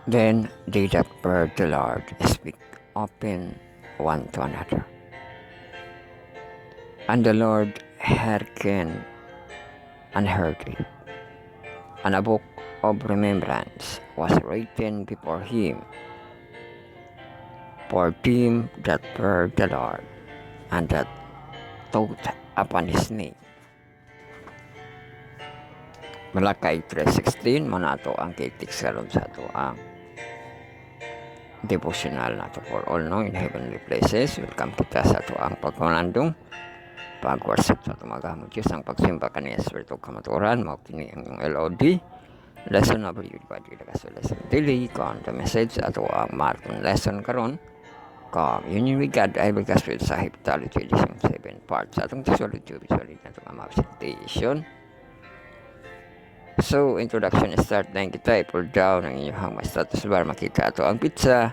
Then they that fear the Lord speak open one to another. And the Lord hearkened and heard it. And a book of remembrance was written before him for them that fear the Lord and that thought upon his name. Malakay 3:16 manato ang kitik salon sa ato ang devotional nato for all no in heavenly places. Welcome kita sa ato ang pagkunandong pag-worship sa tumagamot Diyos ang pagsimba kaniya Espiritu kamaturan mao kini ang yung LOD lesson number you ba di ka lesson daily kon the message sa ato ang marathon lesson karon union with God I will gospel sa Heptalogy edition 7 parts sa atong visuality na itong presentation. So, introduction start na kita. I-pull down ang inyong status bar. Makita ito ang pizza.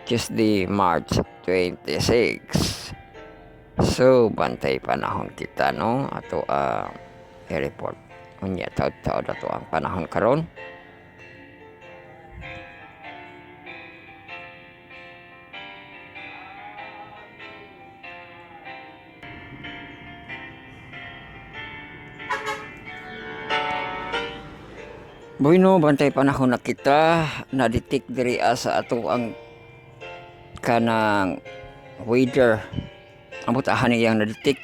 Tuesday, March 26. So, bantay panahon kita, no? Ato i-report. Unya, taod-taod ato ang panahon karon. Bueno, bantay panahon na kita na-detect diri sa ato ang kanang weather. Ang butahan niyang na-detect.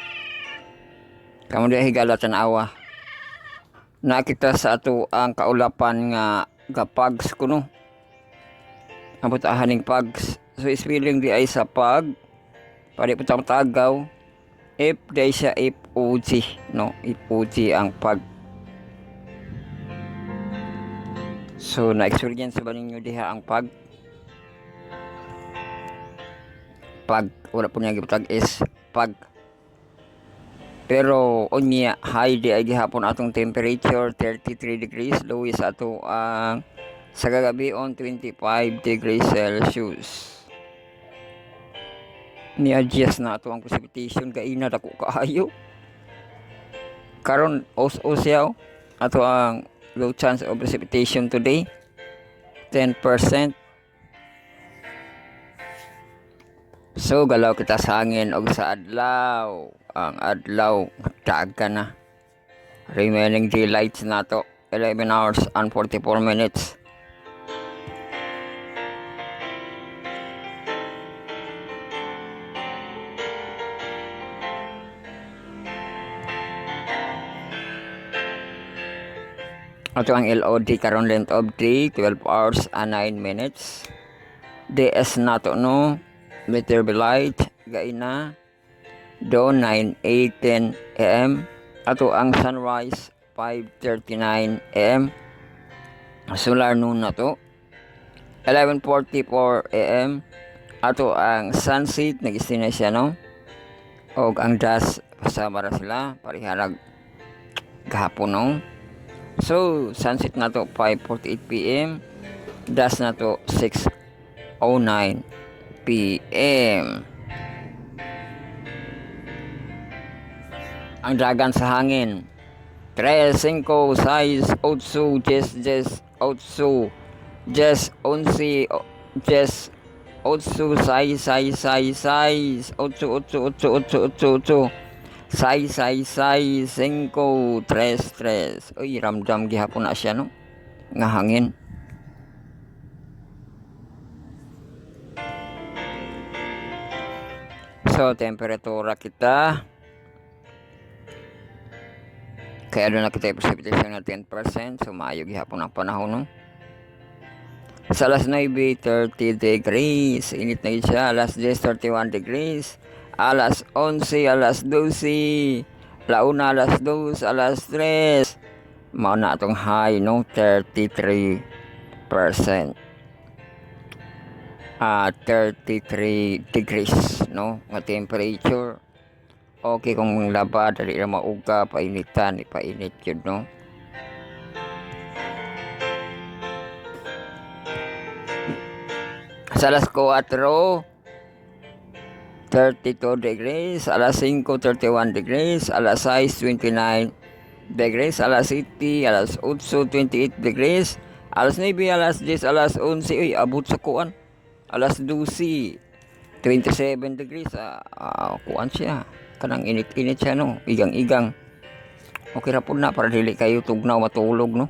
Kamu di higala tanawa. Nakita sa ato ang kaulapan nga gapags kuno. Ang butahan ning pags. So spelling di ay sa pag. Pari putang tagaw. If di siya FOG, no? FOG ang pag. So, na-experience ba ninyo diha ang pag? Pag, wala po niya gibutag is pag. Pero, unya, high di ay gihapon atong temperature, 33 degrees. Low is ato ang sa gagabi on 25 degrees Celsius. Ni-adjust na ato ang precipitation, kaina dako kaayo. Karon os-osyaw, ato ang low chance of precipitation today 10%. So galaw kita sa hangin og sa adlaw. Ang adlaw taga na. Remaining daylights nato 11 hours and 44 minutes. Ato ang LOD karon length of day 12 hours and 9 minutes. DS nato no meteor light gaina do 9:18 AM. Ato ang sunrise 5:39 AM. Solar noon nato 11:44 AM. Ato ang sunset nagistin na siya no. Og ang dusk kasama ra sila pariharag gahapon no. So, sunset na to 5:48 PM. Dusk na to 6:09 PM. Ang dagan sa hangin 3, 5, 6, 8, 10, 10, 8, 10, 11, 10, 8, 6, 6, 6, 6, 8, 8, 8, 8, 8, 8, 8. 6, 6, 6, 5, 3, 3. Uy, ramdam gihapon na siya, no? Nga hangin. So, temperatura kita. Kaya doon na kita precipitation na 10%. So, maayo gihapon ang panahon, no? Sa alas 9, 30 degrees. Init na siya. Alas 10, 31 degrees. Alas 11, alas 12, launa alas 2, alas 3. Mao na atong high no 33%. 33 degrees no nga temperature. Okay kung laba dali ra mauga painitan ipainit yun no. Sa alas 4 32 degrees, alas 5, 31 degrees, alas 6, 29 degrees, alas 7, alas 8, 28 degrees, Alas 9, alas 10, alas 11, uy, abot sa kuan. Alas 12, 27 degrees, kuan siya. Kanang init-init siya, no? Igang-igang. Okay ra po na, para dili kayo tugnaw matulog, no?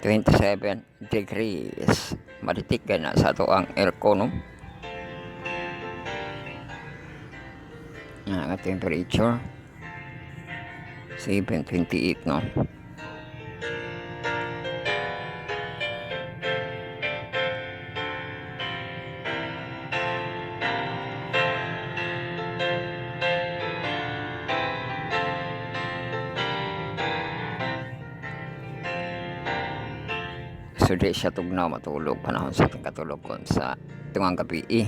27 degrees. Maditik na sa ato ang aircon, no? Ang temperature 7:28, no? So di siya tugnaw matulog panahon sa ating katulog kon sa tungang gabi.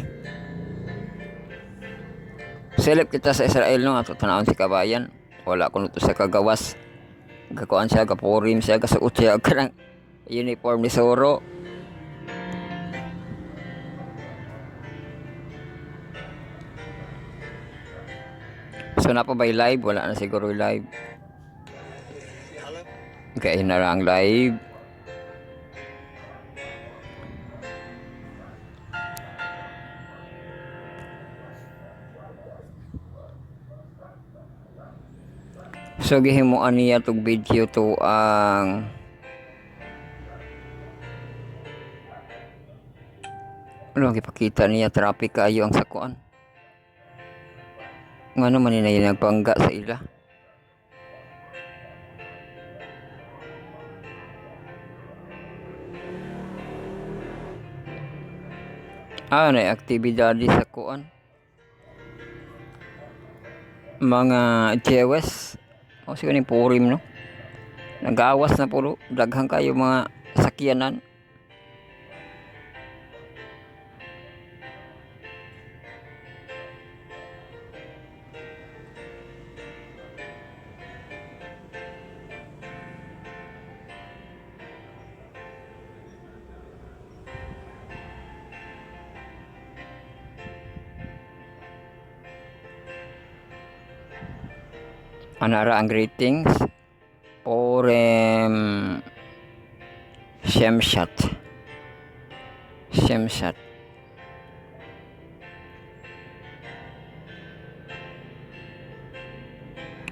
Selip kita sa Israel, no, ato tanawon si kabayan. Wala kuno to sa kagawas. Gakuan siya, gapurim siya, gasuot siya kanang uniform ni Soro. So na pa ba live? Wala na siguro live. Kaya na lang live. So gihimuan niya tog video to ang ano gipakita niya traffic kayo ang sakuan. Ngano man ni nagpangga sa ila. Na aktibidad sa kuan. Mga Jewes. O siguro ni Purim, no? Nagawas na po, daghang kayo mga sakyanan. Anara ang greetings. Purim Shemshat.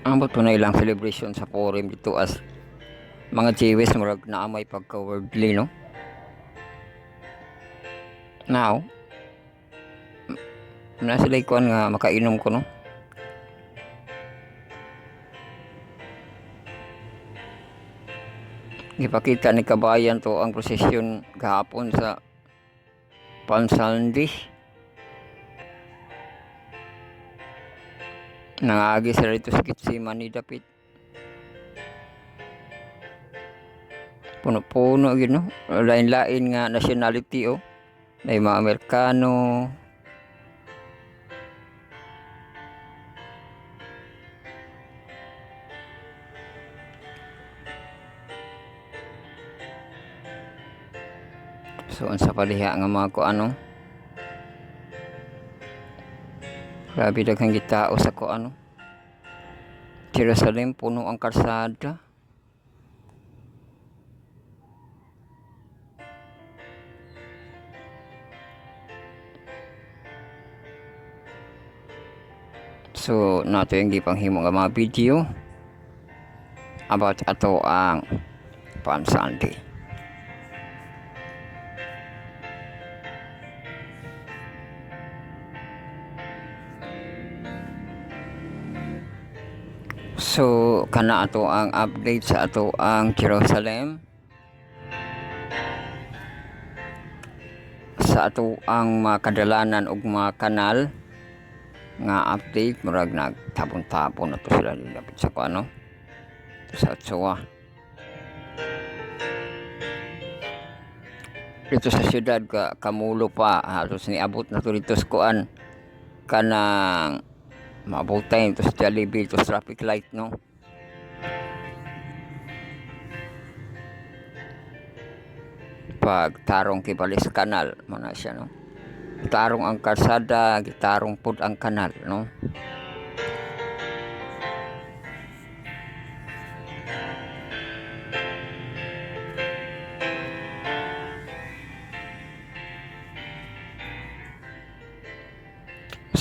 Ambot po na ilang celebration sa Purim dito as mga Jewish murag na may pagka-worldly, no? Now, na sila ikuan nga makainom ko, no? Ipakita ni kabayan to ang prosesyon kahapon sa Palm-Sunday. Nangagi sa rito sa Gethsemane dapit. Puno-puno yun, no? Lain-lain nga nationality, oh. May mga Amerikano. So, sa paliha nga mga kuano. Grabe daghang gitao sa kuano. Jerusalem, puno ang karsada. So, nato yung gipanghimo nga mga video about ato ang Palm Sunday. So, kana ato ang update sa ato ang Jerusalem. Sa ato ang mga kadalanan ug mga kanal nga update, murag nagtabon-tabon na to sila lapit sa kuano. Sa Ochoa. Dito sa syudad kamulo pa, halos niabot na to dito sa kuan. Kanang mabutay ito sa Jollibee, ito sa traffic light, no? Pag tarong kibalis kanal, mana siya, no? Tarong ang kalsada, gitarong pud ang kanal, no?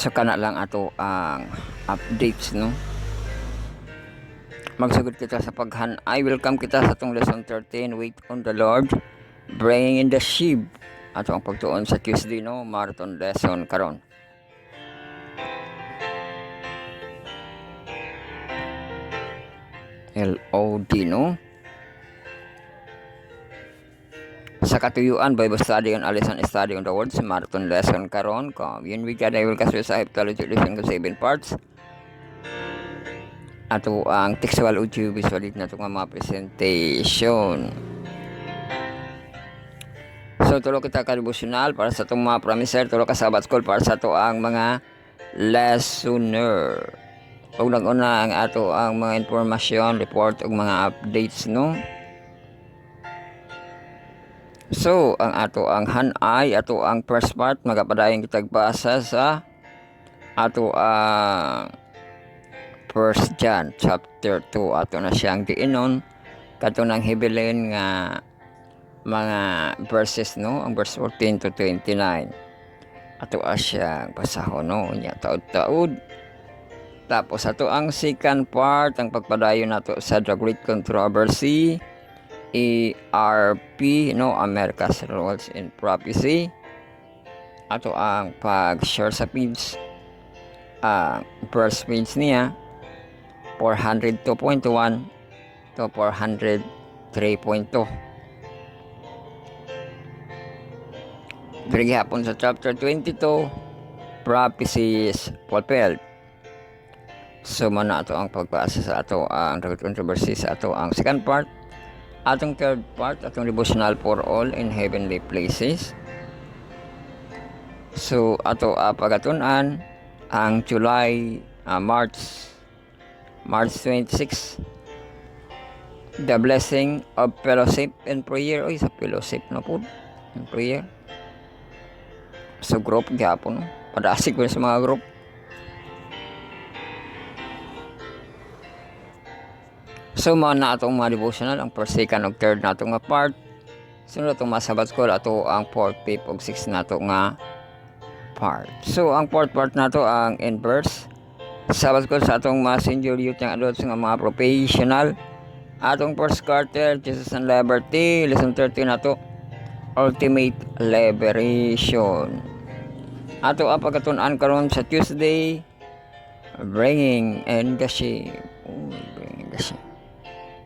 So kana lang ato ang updates, no. Magsugod kita sa paghan-ay. Welcome kita sa atong lesson 13, wait on the Lord, bringing in the sheep. Ato ang pagtuon sa Tuesday, no, marathon lesson karon. LOD, no. Sa katuyuan, Bible study on Alisan study on the words, marathon lesson karon. Yun we God, I will cast sa Heptology lesson 7 parts. Ato ang textual audio visual na itong mga presentation. So tulo kita ka devotional para sa itong mga promiser, tulo ka Sabbath school para sa ito ang mga listener. Unang-una ang ato ang mga informasyon, report ug mga updates, no. So ang ato ang hanay, ato ang first part magapadayon kitag basa sa ato ang 1 John chapter 2. Ato na siyang diinon kadto nang hibilin nga mga verses, no, ang verse 14 to 29. Ato siyang basahon, no, nya taud-taud. Tapos ato ang second part ang pagpadayon nato sa The Great Controversy, ARP, no, America's Roles in Prophecy. Ato ang pag-share sa page, verse page niya 402.1 to 403.2. Diri hapon sa chapter 22, prophecies fulfilled. So mana ato ang pagbasa sa ato ang controversy sa ato ang second part. Atong third part, atong devotional for all in heavenly places. So ato pagatunan ang March 26, the blessing of fellowship and prayer. Oy, sa fellowship na po and prayer. So group gyapon, no? Padasig ko sa mga group. So mga na atong mga devotional, ang first, second, ug third na atong nga part. Sunod atong mga Sabbath school, ato ang 4th, 5th, ug 6th na ato nga part. So ang 4th part na to ang in verse Sabbath school sa atong mga senior youth yang adults nga mga professional. Atong first quarter, Jesus and Liberty, lesson 13 na to, ultimate liberation. Ato ang pagkatunan karon sa Tuesday, bringing in the sheep. Bringing in the sheep.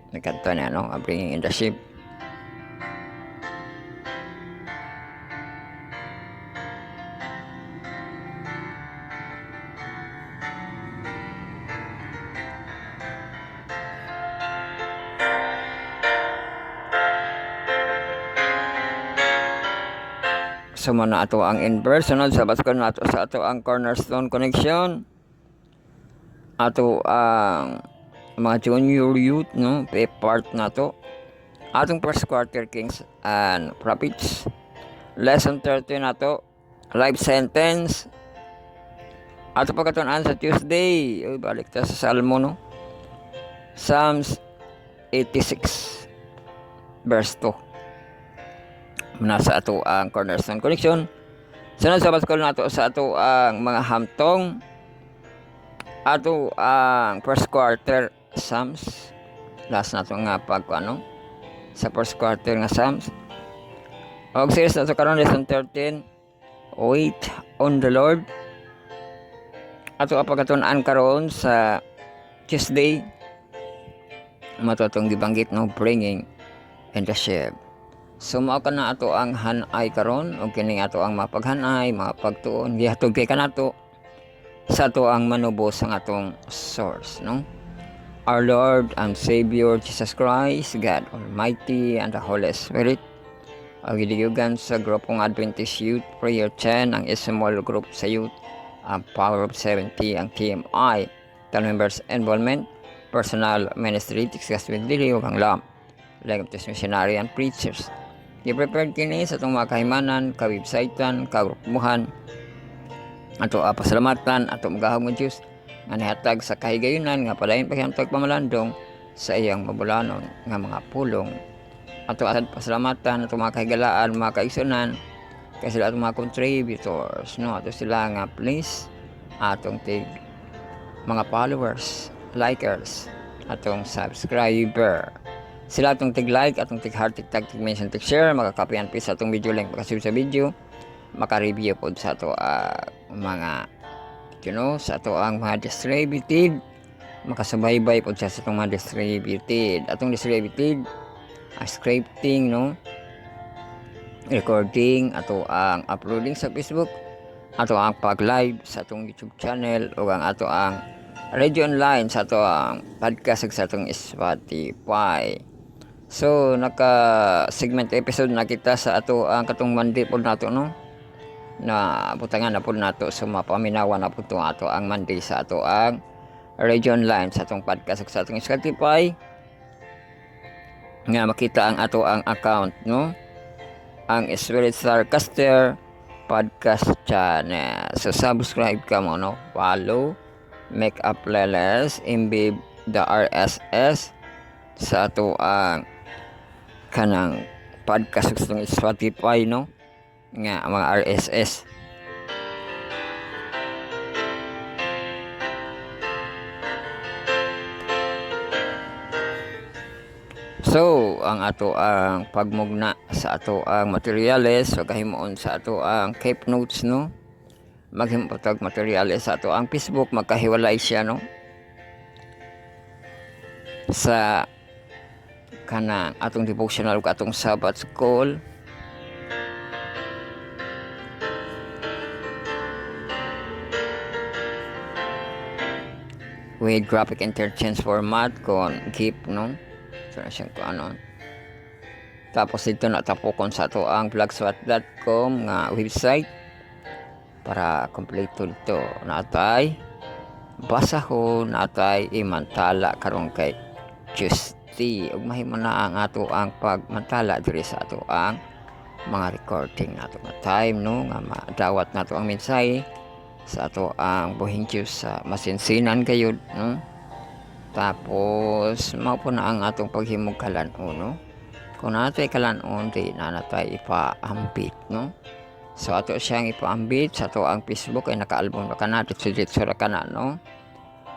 Nagkanto na, no? Bringing in the sheep. So mana ato ang in-verse, sunod sa baskol na ato sa ato ang cornerstone connection. Ato ang mga junior youth, no, part na to. Atong first quarter kings and prophets. Lesson 13 na to, life sentence. Ato pagkatunan sa Tuesday, balik ta sa Salmo, no. Psalms 86 verse 2. Nasa ato ang cornerstone connection. Sunod sa baskol na ato sa ato ang mga hamtong. Ato ang first quarter Psalms. Last na ito nga sa first quarter nga Psalms. Og series na ito karon lesson 13, wait on the Lord. Ato ang pagkatunan karon sa Tuesday, matutong gibanggit, no, bringing in the sheep. So mao kana ato ang hanay karon, og kini ato ang mapaghanay, mapagtuon gihatod kay kanato sa ato ang manubos ang atong source, no. Our Lord and Savior Jesus Christ, God Almighty and the Holy Spirit. Ang gidiyugan sa grupong Adventist Youth Prayer 10, ang small group sa youth, ang Power of 70, ang TMI, 10 members involvement, personal ministry, tiksas with dili, ug ang lamp, Legatus Missionary and Preachers. I-prepared kini sa itong mga kahimanan, ka-websitean, ka-grupuhan, ato pasalamatan, ato magahog ng Diyos, nga nihatag sa kahigayunan, nga palayon paghihantag pamalandong sa iyang mabulanon, nga mga pulong. Ato asad pasalamatan, ato mga kahigalaan, mga kaigsunan, kasi sila ato mga contributors, no, ato sila nga please, atong tig mga followers, likers, atong subscriber. Sila atong tig-like, atong tig-heart, tig-tag, tig-mention, tig-share, makakapian sa atong video link, makasubscribe sa video, maka-review po sa ato mga sa ato ang mga distributed, makasubaybay po sa atong mga distributed. Atong distributed, scripting, recording, ato ang uploading sa Facebook, ato ang pag-live sa atong YouTube channel, o ang ato ang radio online sa ato ang podcast sa atong Spotify. So naka-segment episode na kita sa ato ang katong Monday po nato na butangan na po nato, so mapaminawan na po ito ato ang Monday sa ato ang radio online sa atong podcast sa atong Spotify, nga makita ang ato ang account ang Spirit Starcaster podcast channel. So subscribe ka mo, follow, make a playlist, embed the RSS sa ato ang kanang podcast sa atong Spotify, nga mga RSS. So ang ato ang pagmugna sa ato ang materyales, so kahimoon sa ato ang keep notes, maghimo patag materyales sa ato ang Facebook, magkahiwalay siya sa kanang atong devotional ug atong Sabbath school. With graphic interchange format kon GIF, so na siyang tapos dito natapokon sa ato ang blogspot.com nga website para kompleto dito natay basahon, natay imantala karon kay Tuesday, ug mahimo na ang ato ang pagmantala diri sa ato ang mga recording nato nga time, nga madawat nato ang mensahe sa ato ang buhing Diyos sa masinsinan kayo, tapos mao po na ang atong paghimog kalan-on, kung natay kalan-on di na natay ipaambit, so ato siyang ipaambit sa ato ang Facebook, ay naka-album na kanat dito ra kana,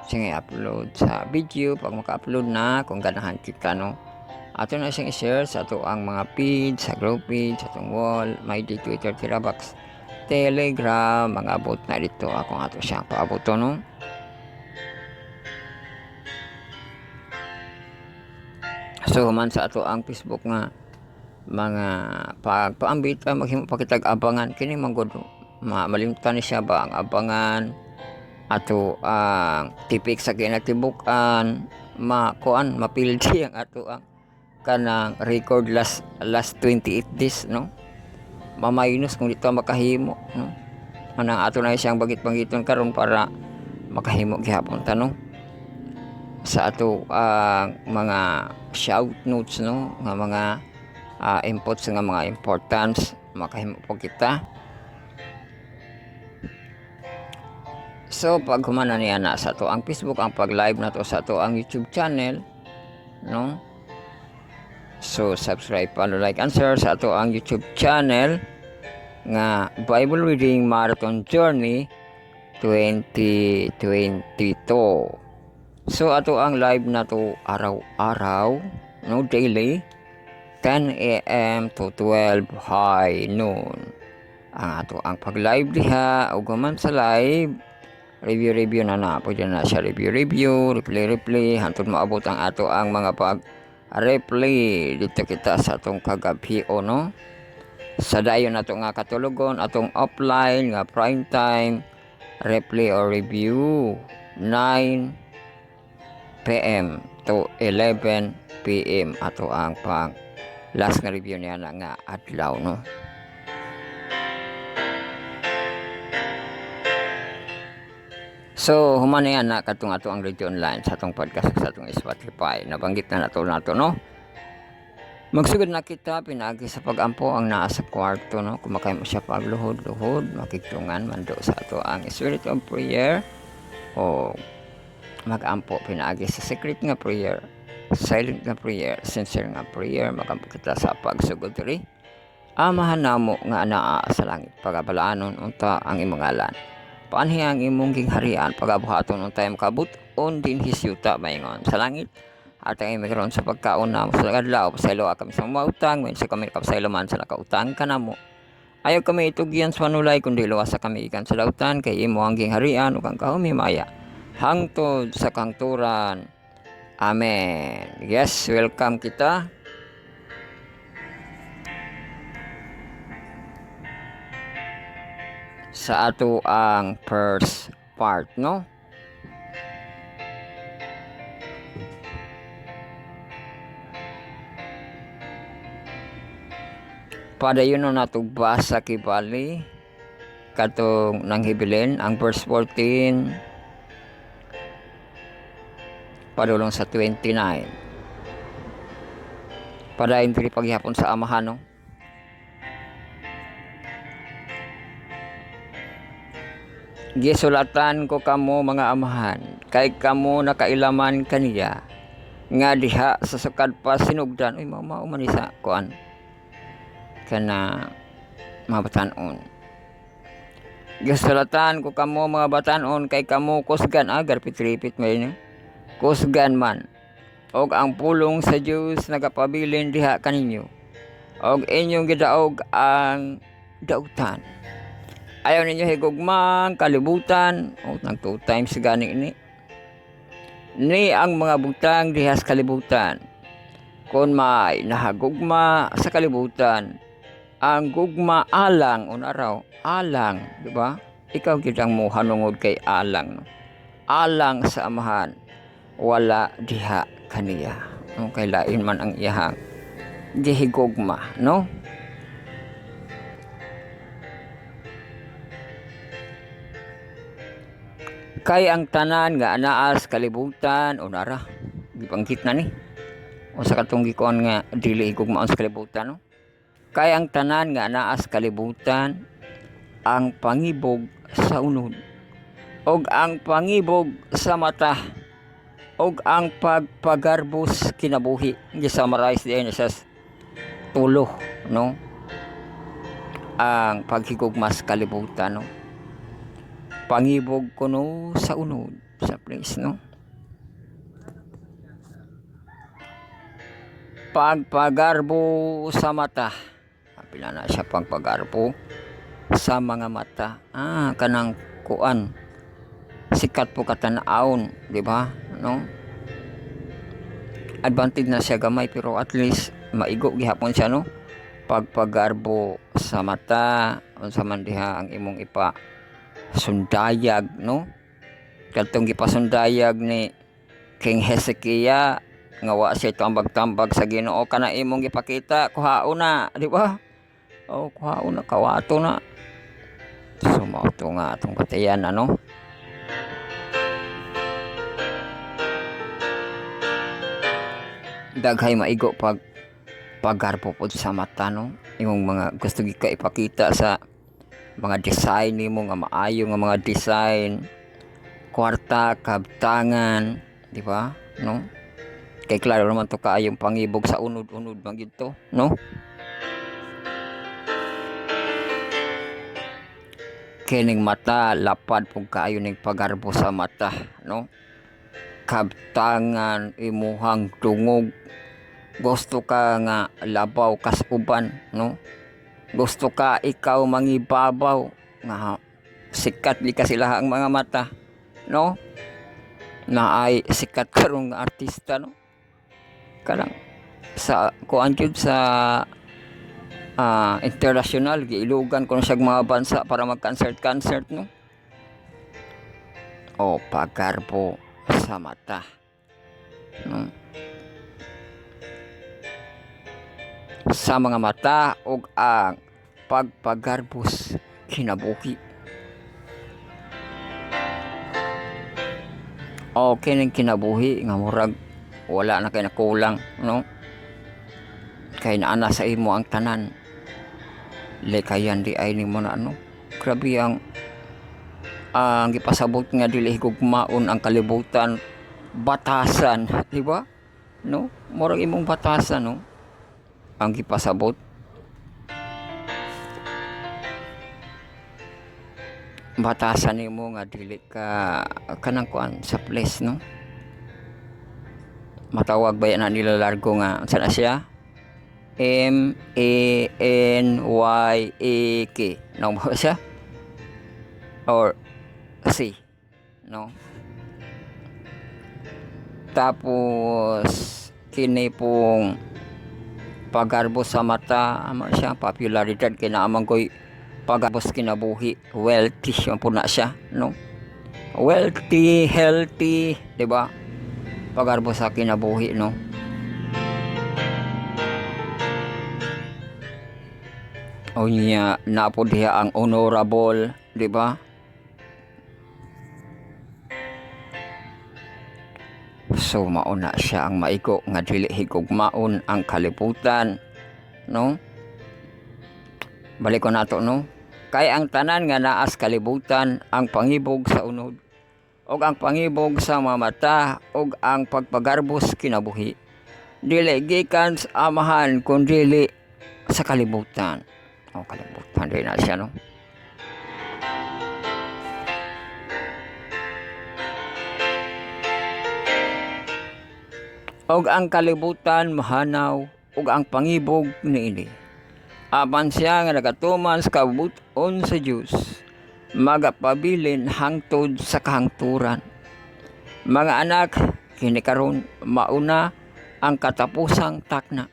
siyang i-upload sa video. Pag maka-upload na, kung ganahan kita, ato na siyang i-share sa ato ang mga feed, sa group feed, sa atong wall, my day, Twitter, Tirabox, Telegram, mga abot na dito akong ato siyang paabot, so man sa ato ang Facebook nga mga pagpaambit, maghimo pa kitag abangan kini manggod, malimtan ni siya ba ang abangan ato ang tipik sa kinatibukan, mapildi ang ato ang kanang record last 28 days, mamaynos kung dito makahimo, anang ato na siyang bagit-bagiton karon para makahimo gihapon tanong sa ato ang mga shout notes, nga mga inputs, nga mga importance, makahimo po kita. So pag humana niya na sa ato ang Facebook, ang pag-live na to sa ato ang YouTube channel, so subscribe, follow, like, and share sa ato ang YouTube channel nga Bible Reading Marathon Journey 2022. So ato ang live na to araw-araw, daily, 10 a.m. to 12 high noon. Ang ato ang pag-live diha, ug man sa live review na pwede na siya review, replay hantod maabot ang ato ang mga pag-replay dito kita sa atong kagabi, sa dayon nato nga katulogon, atong offline nga prime time replay or review 9 p.m. to 11 p.m. ato ang pang last nga review niya na nga adlaw, so human na yan na katong ato ang radio online sa atong podcast sa atong Spotify, nabanggit na nato magsugod na kita pinagi sa pagampo ang naa sa kwarto, kumakay mo siya pagluhod makigtungan mando sa ato ang spirit of prayer, o magampo pinaagi sa secret nga prayer, silent nga prayer, sincere nga prayer, magampo kita sa pagsugod diri. Amahan namo nga anaa sa langit, pagabalanon unta ang imong ngalan, paanhi ang imong gingharian pagabuhaton ng tayo makabut-on din hisyuta maingon sa langit at ang imigron sa pagkaon na mo sa adlaw pasaylo kami sa mautang when sa kami kapasaylo man sa nakautang ka na mo. Ayaw kami itugyan sa manulay kundi luwasa kami ikan sa lautan kay imo ang gingharian ug ang kahumimaya hangtod sa kangturan. Amen. Yes, welcome kita sa ato ang first part, no? Padayon na nato basa kibali katong nanghibilin ang verse 14 padulong sa 29. Padayon diri paghihapon sa amahan, no? Gisulatan ko kamo mga amahan kay kamo nakailaman kaniya nga diha sa sukad pa sinugdan uy mao man isa kuan kana mga batanon. Gisulatan ko kamo mga batanon kay kamo kusgan agar pitripit may kusgan man og ang pulong sa Dios nagapabilin diha kaninyo og inyong gidaog ang dautan. Ayaw ninyo higugmang kalibutan o nag 2 times gani ni ang mga butang dihas kalibutan kung may nahagugma sa kalibutan ang gugma alang unaraw alang, di ba? Ikaw gidang mo hanungod kay alang, no? Alang sa amahan wala diha kaniya, no? Kay lain man ang iyahang gihigugma, no? Kay ang tanan nga anaas kalibutan unara gibanggit na ni o sa katong gikuan nga dili higugmaon sa kalibutan, no? Kay ang tanan nga anaas kalibutan ang pangibog sa unod og ang pangibog sa mata og ang pagpagarbos kinabuhi gi-summarize diay sa tulo, no? Ang paghigugma sa kalibutan, no? Pangibog kuno sa unod sa place, no? Pagpagarbo sa mata. Pila na siya pagpagarbo sa mga mata. Kanang kuan. Sikat po katanaon, di ba? No? Advantage na siya gamay pero at least maigo gihapon siya, no? Pagpagarbo sa mata unsa man diha ang imong ipa sundayag, no? Kadtong gipasundayag ni King Hezekiah nga wa siya tambag-tambag sa Ginoo kana imong gipakita kuhaon na, di ba? Kuhaon na kawato na. So mao to nga atong batayan, ano? Daghay maigo paggarbo pod sa mata, no? Imong mga gusto gi ka ipakita sa mga design nimo nga maayo nga mga design kwarta kabtangan, di ba, no? Kay klaro naman to kaayong pangibog sa unod-unod man gid to, no? Kining mata lapad pug kaayo ning pagarbo sa mata, no? Kabtangan imuhang dungog gusto ka nga labaw kas uban, no? Gusto ka ikaw mangibabaw nga sikat di ka sila ang mga mata, no? Na ay sikat karong artista, no? Kanang sa kuan gyud sa international giilugan kuno siya mga bansa para mag-concert, no? O pagarbo sa mata, no? Sa mga mata ug ang pagpagarbos kinabuhi. O kining kinabuhi nga murag wala na kay nakulang, no? Kay naana sa imo ang tanan. Likayan di ay nimo na, no? Grabe ang gipasabot nga dili higugmaon ang kalibutan batasan, di ba? No? Murag imong batasan, no? Ang gipasabot batasan nimo nga dili ka kanang kuan sa place, no? Matawag ba yan na nila largo nga saan na siya? Manyek, no ba siya? Or C, no? Tapos kini pong pagarbos sa mata ama siya popularidad kinaamang ko'y pagarbos kinabuhi, wealthy siya po na siya, no? Wealthy, healthy, di ba? Pagarbos sa kinabuhi, no? O niya napo diha ang honorable, di ba? So mauna siya ang maigo nga dili higugmaon ang kalibutan, no? Balik ko nato, no? Kay ang tanan nga naas kalibutan ang pangibog sa unod og ang pangibog sa mga mata og ang pagpagarbos kinabuhi dili gikan sa amahan kundi sa kalibutan. O kalibutan din na siya, no? Og ang kalibutan mahanaw og ang pangibog niini. Apan siya nga nagatuman sa kabuton sa Dios, magapabilin hangtod sa kahangturan. Mga anak, kini karon mauna ang katapusang takna.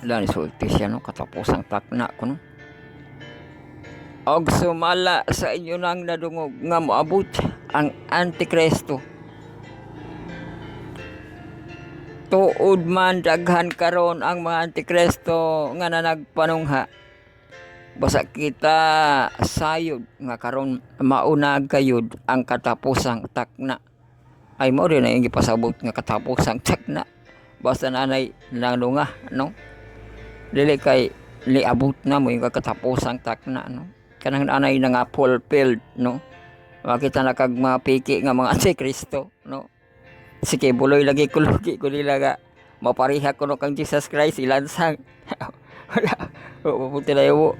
Dahil sulti siya, no? Katapusang takna ko, no? Og sumala sa inyo nang nadungog nga moabot ang Antikristo. Tuod man daghan karon ang mga Antikristo nga nagpanungha. Basta kita sayod nga karon mauna gayud ang katapusang takna. Ay mo rin ang gipasabot nga katapusang takna. Basta nanay nangunga, no? Dili kay liabot na mo yung katapusang takna, no? Kanang nanay na nga fulfilled, no? Makita na kag mga piki nga mga Antikristo, no? Sige, buloy lagi kulugi ko nila nga mapariha ko no kang Jesus Christ ilansang. Wala, pupunti na yung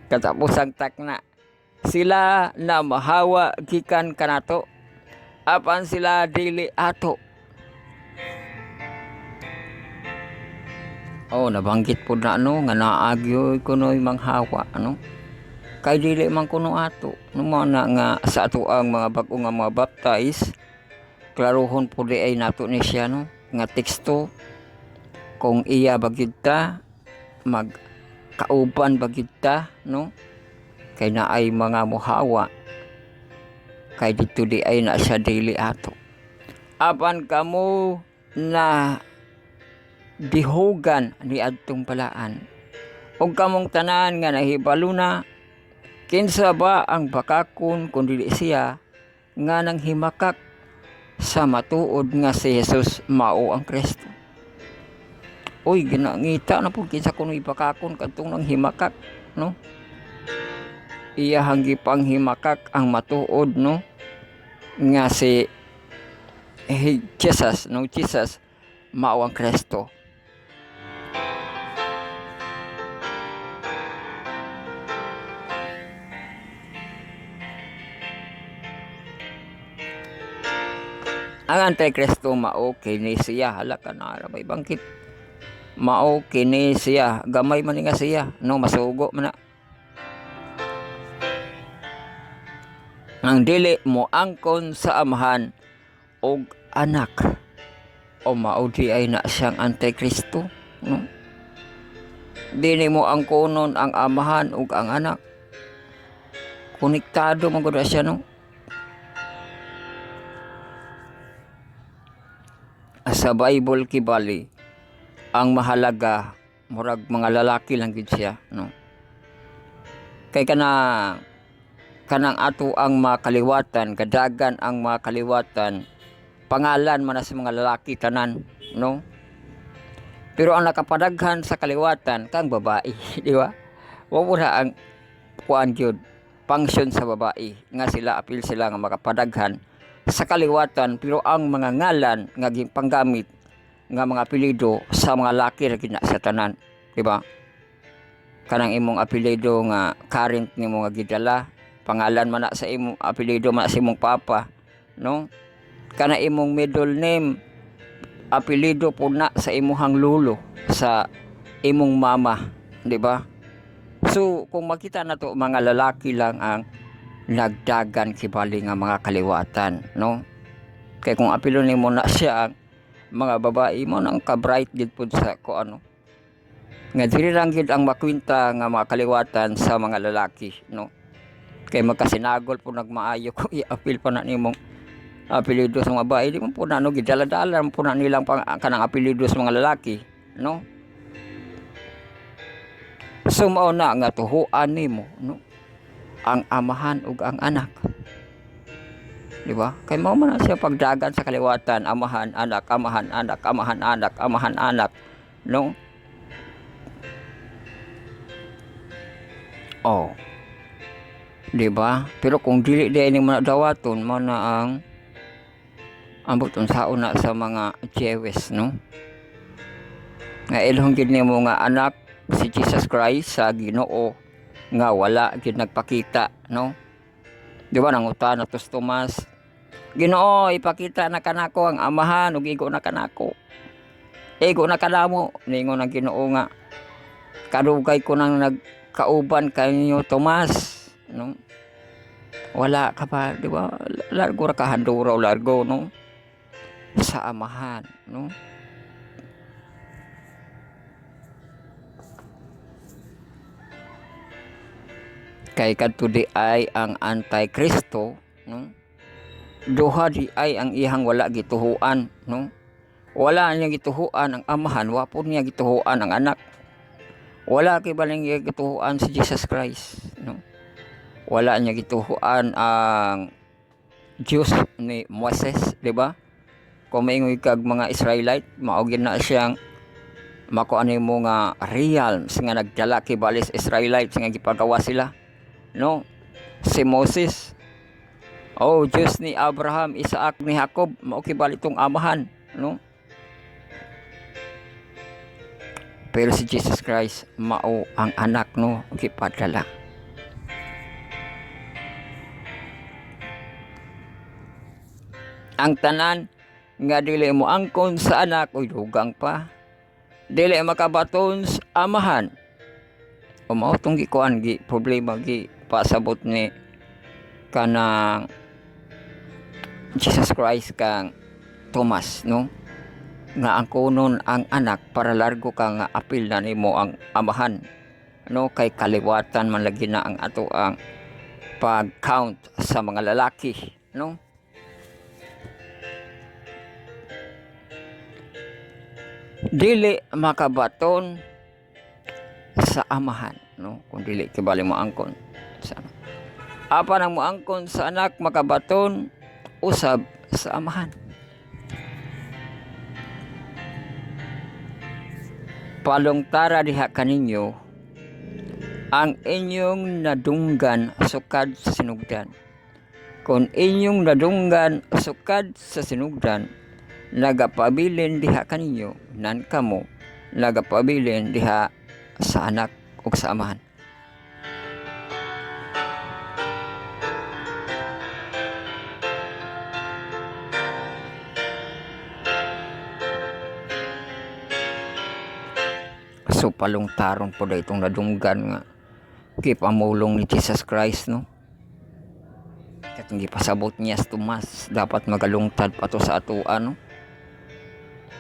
katapusang takna. Sila na mahawa gikan kanato, apan sila dili ato. Oh, nabanggit po na ano, nga naagyo ko no yung manghawa, ano? Kay dili man kuno ato. No na nga sa ato ang mga bag-o nga mga baptize, klarohon po di ay nato ni siya, no? Nga teksto, kung iya bagid ta, magkauban bagid ta, no? Kay na ay mga muhawa, kay dito di ay na siya dili ato. Apan kamo na dihogan ni adtong palaan og kamong tanan nga nahibalo na kinsa ba ang bakakon kun dili siya nga nang himakak sa matuod nga si Jesus mao ang Kristo. Oy, ginangita na po kinsa kuno ibakakon kadtong nang himakak, no? Iya hanggi pang himakak ang matuod, no? Nga si Jesus, no? Jesus mao ang Kristo. Ang Antikristo mao kini siya, hala ka na may bangkit. Mao kini siya, gamay man nga siya, no, masugo man na. Ang dili mo angkon sa amahan og anak. O mao di ay na siyang Antikristo, no? Dili mo angkonon ang amahan ug ang anak. Konektado man gud siya, no? Sa Bible kibali ang mahalaga murag mga lalaki lang gid siya, no? Kay kanang ato ang makaliwatan, kadagan ang makaliwatan, pangalan man sa mga lalaki tanan, no? Pero ang nakapadaghan sa kaliwatan kang babae, di ba? Wa mo ang kuan gyud function sa babae nga sila apil sila nga makapadaghan sa kaliwatan, pero ang mga ngalan nga panggamit nga mga apelyido sa mga laki ra gina sa tanan, di ba? Kanang imong apelyido nga current nimo nga gidala, pangalan man na sa imong apelyido man sa imong papa, no? Kana imong middle name apelyido po na sa imong lolo, sa imong mama, di ba? So kung makita na to, mga lalaki lang ang nagdagan kibali nga mga kaliwatan, no? Kaya kung apelo nimo na siya, ang mga babae mo nang ka-bright gid pud sa ko ano, nga diri lang gid ang makwinta nga mga kaliwatan sa mga lalaki, no? Kay magkasinagol po nagmaayo ko i-apil pa na nimong apelyido sa mga babae, di mo po na no gidala-dala po na nilang kanang apelyido sa mga lalaki, no? So mao na nga tuhuan nimo, no? Ang amahan ug ang anak, di ba? Kay mao man na siya pagdagan sa kaliwatan, amahan anak, amahan anak, amahan anak, amahan anak, no? Oh, di ba? Pero kung dili di man dawaton, mo na ang ambot sa una sa mga Jewes, no? Nga ilhong gid nimo nga anak si Jesus Christ sa Ginoo nga wala gid nagpakita, no? Di ba nangutan na tos Tomas, Ginoo ipakita na kanako ang amahan ug igo na kanako. Igo na kanamo, ningon ang Ginoo nga kadugay ko nang nagkauban kanyo Tomas, no? Wala ka pa, di ba? Largo ra ka handuraw, largo, no? Sa amahan, no? Kay kadto di ay ang Antikristo, no? Duha di ay ang ihang wala gituhuan, no? Wala niya gituhuan ang amahan, wa po niya gituhuan ang anak. Wala kay baling gituhuan si Jesus Christ, no? Wala niya gituhuan ang Diyos ni Moses, di ba? Kung maingoy kag mga Israelite, maugin na siyang makuan mo nga realms nga nagdala kay balis Israelites nga gipagawa sila, no? Si Moses, oh Diyos ni Abraham, Isaac, ni Jacob, mao kibali tong amahan, no? Pero si Jesus Christ mao ang anak, no, gipadala. Ang tanan nga dili mo angkon sa anak uy dugang pa, dili makabaton sa amahan, o mao tong gikuan gi problema gi pasabot ni kanang Jesus Christ kang Thomas, no? Nga ang kunon ang anak para largo ka nga apil na nimo ang amahan, no? Kay kaliwatan man lagi na ang ato ang pag-count sa mga lalaki, no? Dili makabaton sa amahan, no? Kung dili kibali mo angkon sa anak. Apa nang mo angkon sa anak makabaton usab sa amahan. Palungtara diha kaninyo ang inyong nadunggan sukad sa sinugdan. Kung inyong nadunggan sukad sa sinugdan, nagapabilin diha kaninyo nan kamo nagapabilin diha sa anak ug sa amahan. So palungtaron po da itong nadunggan nga kipamulong ni Jesus Christ, no? Katong gipasabot niya sa Tomas, dapat magalungtad pa to sa atoa, no?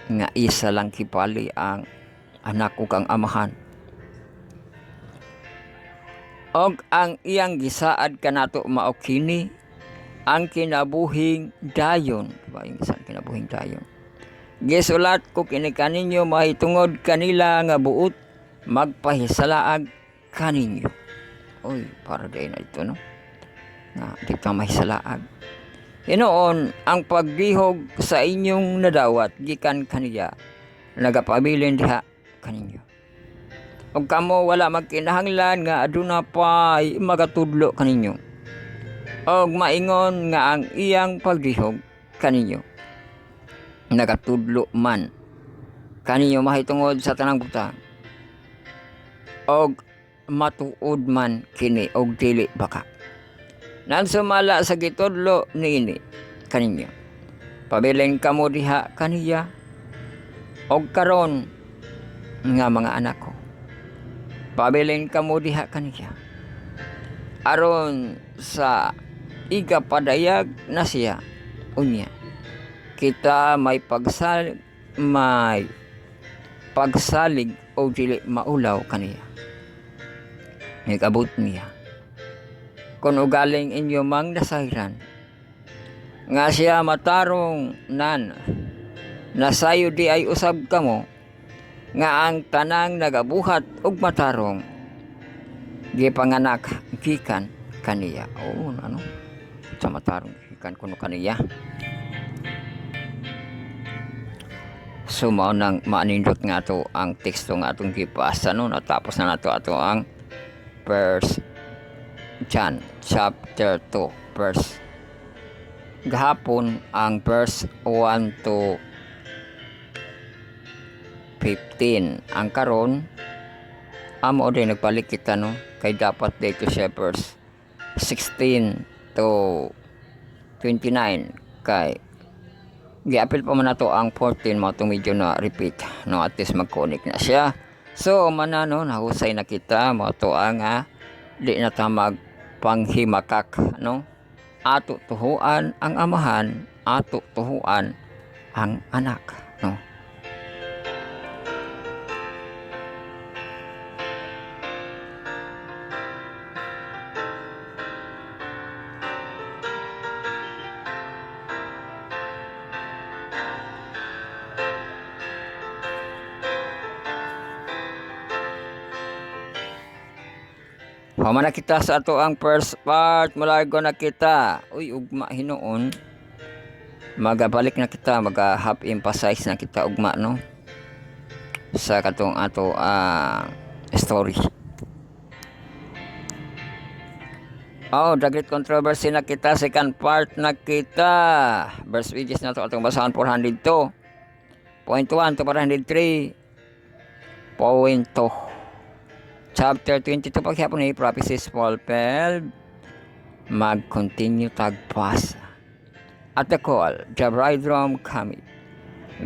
Nga isa lang kipali ang anak ug ang amahan. Og ang iyang gisaad kanato mao kini ang kinabuhing dayon, diba? Yung isang kinabuhing dayon. Gisulat ko kini kaninyo mahitungod kanila nga buot magpahisalaag kaninyo. Oy, para din na ito, no? Na di ka mahisalaag. Hinoon ang paglihog sa inyong nadawat gikan kaniya nagapabilin diha kaninyo. Og kamo wala magkinahanglan nga aduna pa magatudlo kaninyo. og maingon nga ang iyang pagdihog kaninyo nagatudlo man kaninyo mahitungod sa tanang butang og matuod man kini og dili baka nan sumala sa gitudlo niini kaninyo pabilin kamo diha kaniya og karon nga mga anak ko pabilin kamo diha kaniya aron sa igapadayag na siya unya kita may pagsalig o dili maulaw kaniya nagabot niya kung ugaling inyo mang nasayran nga siya matarong nan nasayo di ay usab kamo nga ang tanang nagabuhat og matarong gipanganak gikan kaniya ano sa matarong gikan kuno kaniya so mao nang maanindot nga to ang teksto nga atong gipasa no natapos na nato ato ang First John chapter 2 verse gahapon ang verse 1 to 15 ang karon amo din nagbalik kita no kay dapat dito siya verse 16 to 29 kay giapil pa man nato ang 14 mo to medyo na repeat no at least mag-connect na siya so mana no nahusay na kita mo to ang di na ta magpanghimakak no ato tuhuan ang amahan ato tuhuan ang anak no. Pamana kita sa ato ang first part mulago na kita uy ugma hinuon magabalik na kita half emphasize na kita ugma no sa katong ato story dagit controversy na kita second part na kita verse pages na to atong basahan 402.1 to 403.2 Chapter 22 paghapon ni prophecies fulfilled mag-continue tagpas at the call the bridegroom coming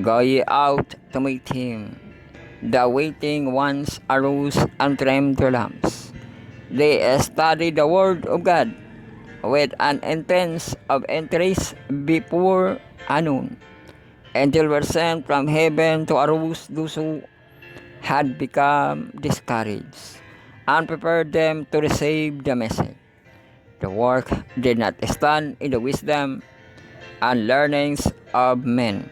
go ye out to meet him the waiting ones arose and trimmed their lamps they studied the word of God with an intense of interest before noon angels were sent from heaven to arouse those who had become discouraged and prepared them to receive the message. The work did not stand in the wisdom and learnings of men,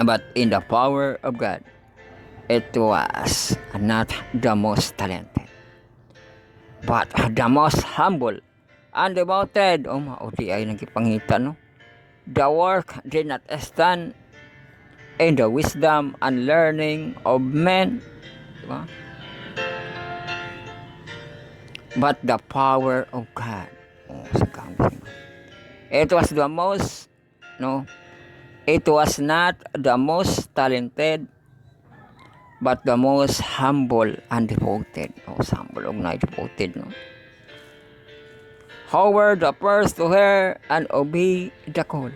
but in the power of God. It was not the most talented, but the most humble and devoted. Maudi ay nagipangita no. The work did not stand in the wisdom and learning of men, diba? But the power of God. It was the most, it was not the most talented, but the most humble and devoted. Humble and devoted, no? How were the first to hear and obey the call?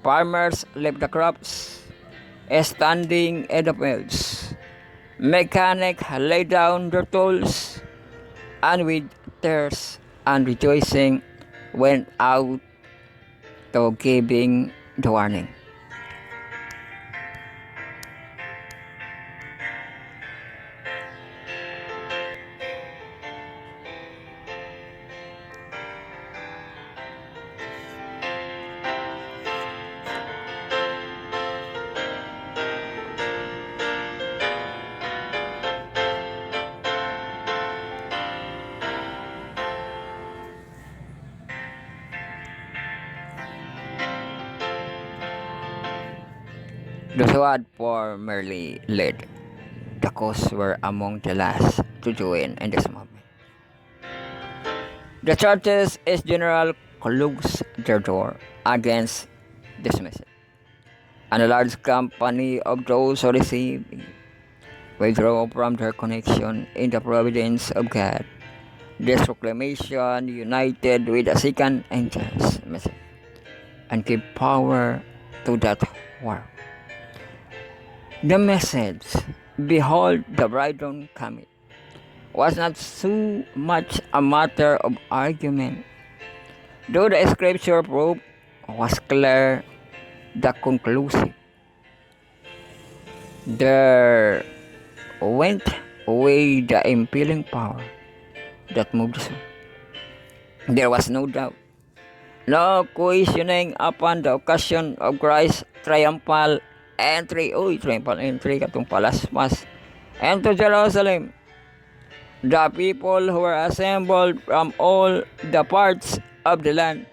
Farmers left the crops standing in the fields. Mechanics laid down their tools and with tears and rejoicing went out to giving the warning. Those who had formerly led the cause were among the last to join in this movement. The churches in general closed their door against dismissal, and a large company of those who received withdraw from their connection in the providence of God. This proclamation united with the second angel's message and gave power to that war. The message, "Behold, the bridegroom cometh," was not so much a matter of argument, though the scripture proof was clear, the conclusive. There went away the impelling power that moved the soul. There was no doubt, no questioning upon the occasion of Christ's triumphal entry. Triumphal entry katong palaspas into Jerusalem. The people who were assembled from all the parts of the land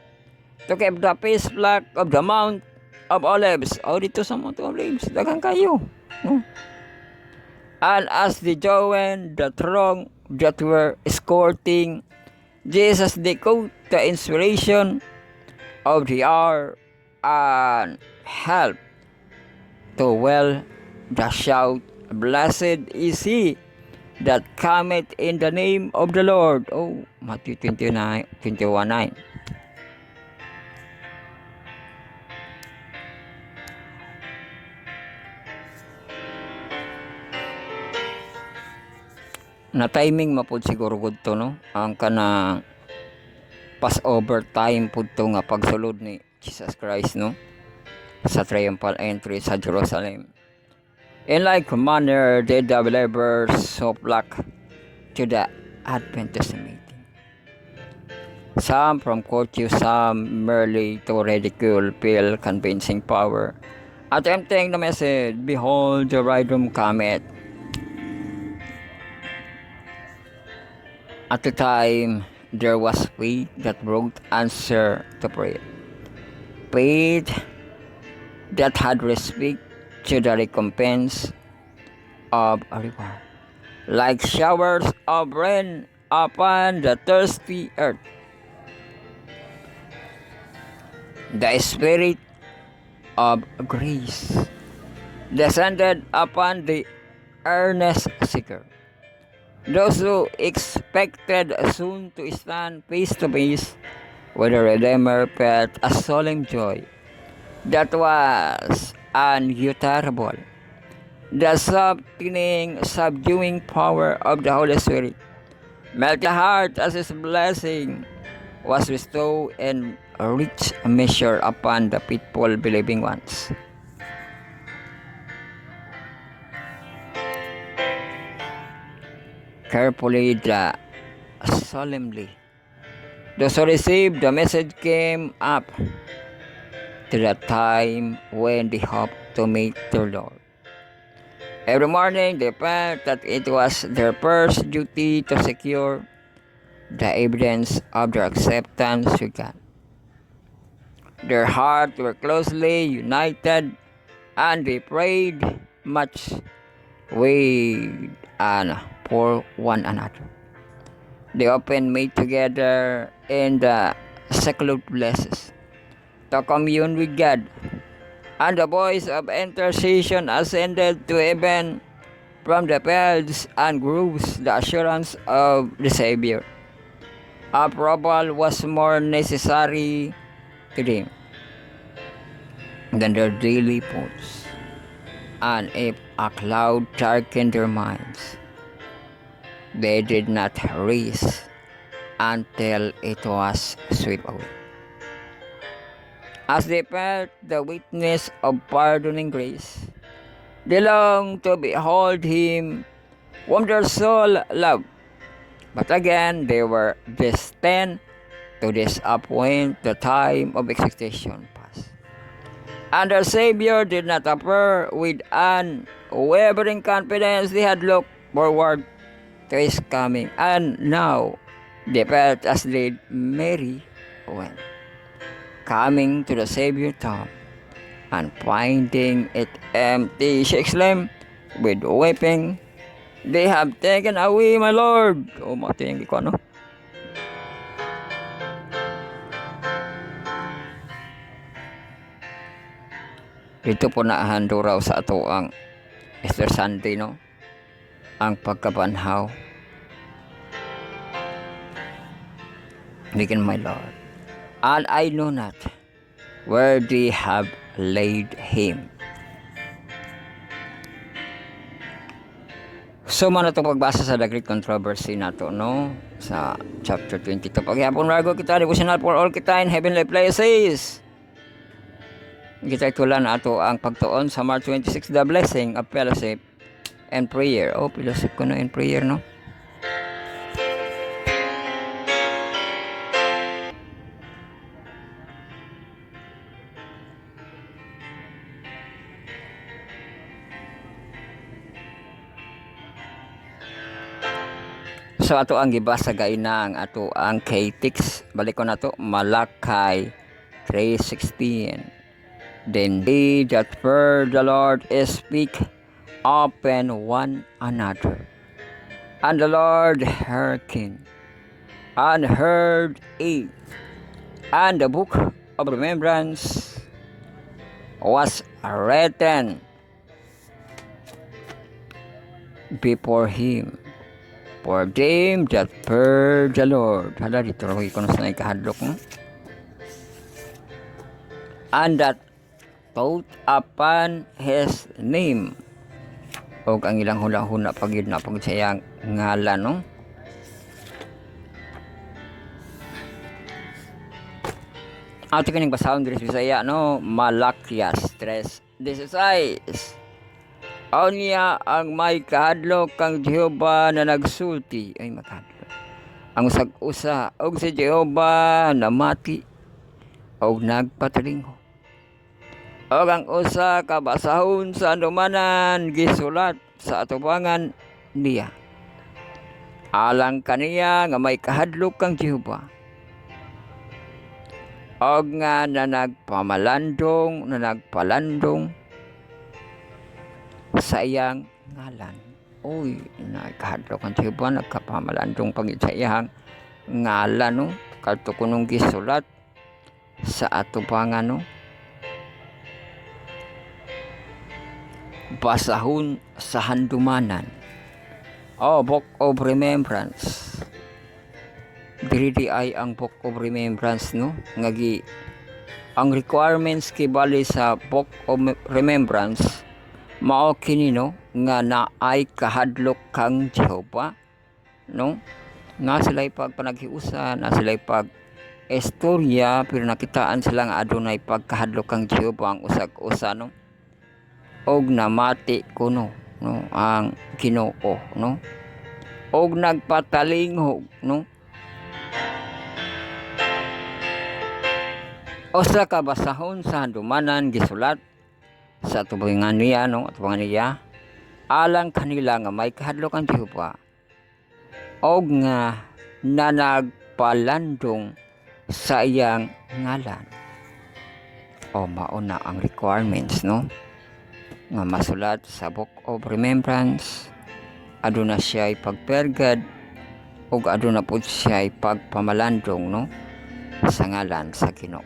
to keep the feast flock of the Mount of Olives. Dito sa Mount of Olives, daghang kayo. No? And as they joined the throng that were escorting Jesus, they caught the inspiration of the hour and helped to well the shout, "Blessed is he that cometh in the name of the Lord." Matthew 21:9. Na timing mapud siguro gud to, no? Ang kanang Passover time pud to nga pagsulod ni Jesus Christ, no? Sa triumphal entry sa Jerusalem. In like manner did the believers so flock to the Adventist meeting. Some from courteous, some merely to ridicule, feel convincing power, attempting the message, "Behold, the bridegroom cometh." At the time, there was faith that brought answer to prayer. Faith that had respect to the recompense of a reward, like showers of rain upon the thirsty earth. The Spirit of grace descended upon the earnest seeker, those who expected soon to stand face to face with the Redeemer felt a solemn joy that was unutterable. The softening, subduing power of the Holy Spirit melted the heart as His blessing was bestowed in rich measure upon the faithful believing ones. Carefully, solemnly, those who received the message came up to the time when they hoped to meet their Lord. Every morning they felt that it was their first duty to secure the evidence of their acceptance with God. Their hearts were closely united and they prayed much with and for one another. They often meet together in the secluded places to commune with God, and the voice of intercession ascended to heaven from the fields and groves, the assurance of the Savior. Approval was more necessary to them than their daily foods, and if a cloud darkened their minds, they did not rest until it was swept away. As they felt the witness of pardoning grace, they longed to behold Him whom their soul loved. But again, they were destined to disappoint. The time of expectation passed, and their Savior did not appear. With unwavering confidence, they had looked forward to His coming, and now they felt as did Mary when coming to the Savior's tomb and finding it empty, she exclaimed with weeping, "They have taken away my Lord." Matingin ko, ano? Dito po naahando raw sa ato ang Easter Sunday, no? Ang pagkabanhaw. Begin, my Lord. And I know not where they have laid him. So man itong pagbasa sa The Great Controversy na to, no? Sa chapter 22. Paghihapon rago kita, devotional for all kita in heavenly places. Kita itulan na ato ang pagtuon sa March 26, the blessing of fellowship and prayer. Oh, fellowship ko na in prayer, no? So ato ang gibasa gaina ang ato ang K-Tix. Balik ko na to, Malakay 3:16. Then they that fear the Lord speak open one another. And the Lord hearkened and heard it. And the book of remembrance was written before him for them that fear the Lord. Hala, dito rin ko na sa ikahadlok, no? And that thought upon his name. O ang ilang hula-hula pagid na pagid sa iyang ngalan, no? Ato kining basahon diri sa Bisaya, no? Malakias 3:16. Aw niya ang may kahadlok kang Jehova na nagsulti ay makahadlok. Ang usag-usa og si Jehova namati og nagpatalingho. Og ang usa ka basahon sa anumanan gisulat sa atubangan niya. Alang kaniya nga may kahadlok kang Jehova. Og nga nagpalandong sa iyang ngalan. Uy, nakahadlok ang Jehova, nagkapamalandong pagit sa iyang ngalan, no? Kadto kunong gisulat sa atubangan, no? Basahon sa handumanan. Oh, Book of Remembrance. Diri ay ang Book of Remembrance, no? Ngagi ang requirements kibali sa Book of Remembrance mao kini, no, nga naay kahadlok kang Jehova, no? Nga sila'y pagpanaghiusa, na sila'y pag istorya, pero nakitaan sila nga adunay pagkahadlok kang Jehova ang usag-usa, no? Og namati kuno, no, ang Ginoo, no? Og nagpatalingho, no? Usa ka basahon sa handumanan gisulat sa tubangan niya, no? Tubangan niya alang kanila nga may kahadlok ang Jehova og nga nanagpalandong sa iyang ngalan. O mauna ang requirements, no? Nga masulat sa Book of Remembrance. Aduna siya'y pagpergad og aduna pud siya'y pagpamalandong, no, sa ngalan sa Ginoo.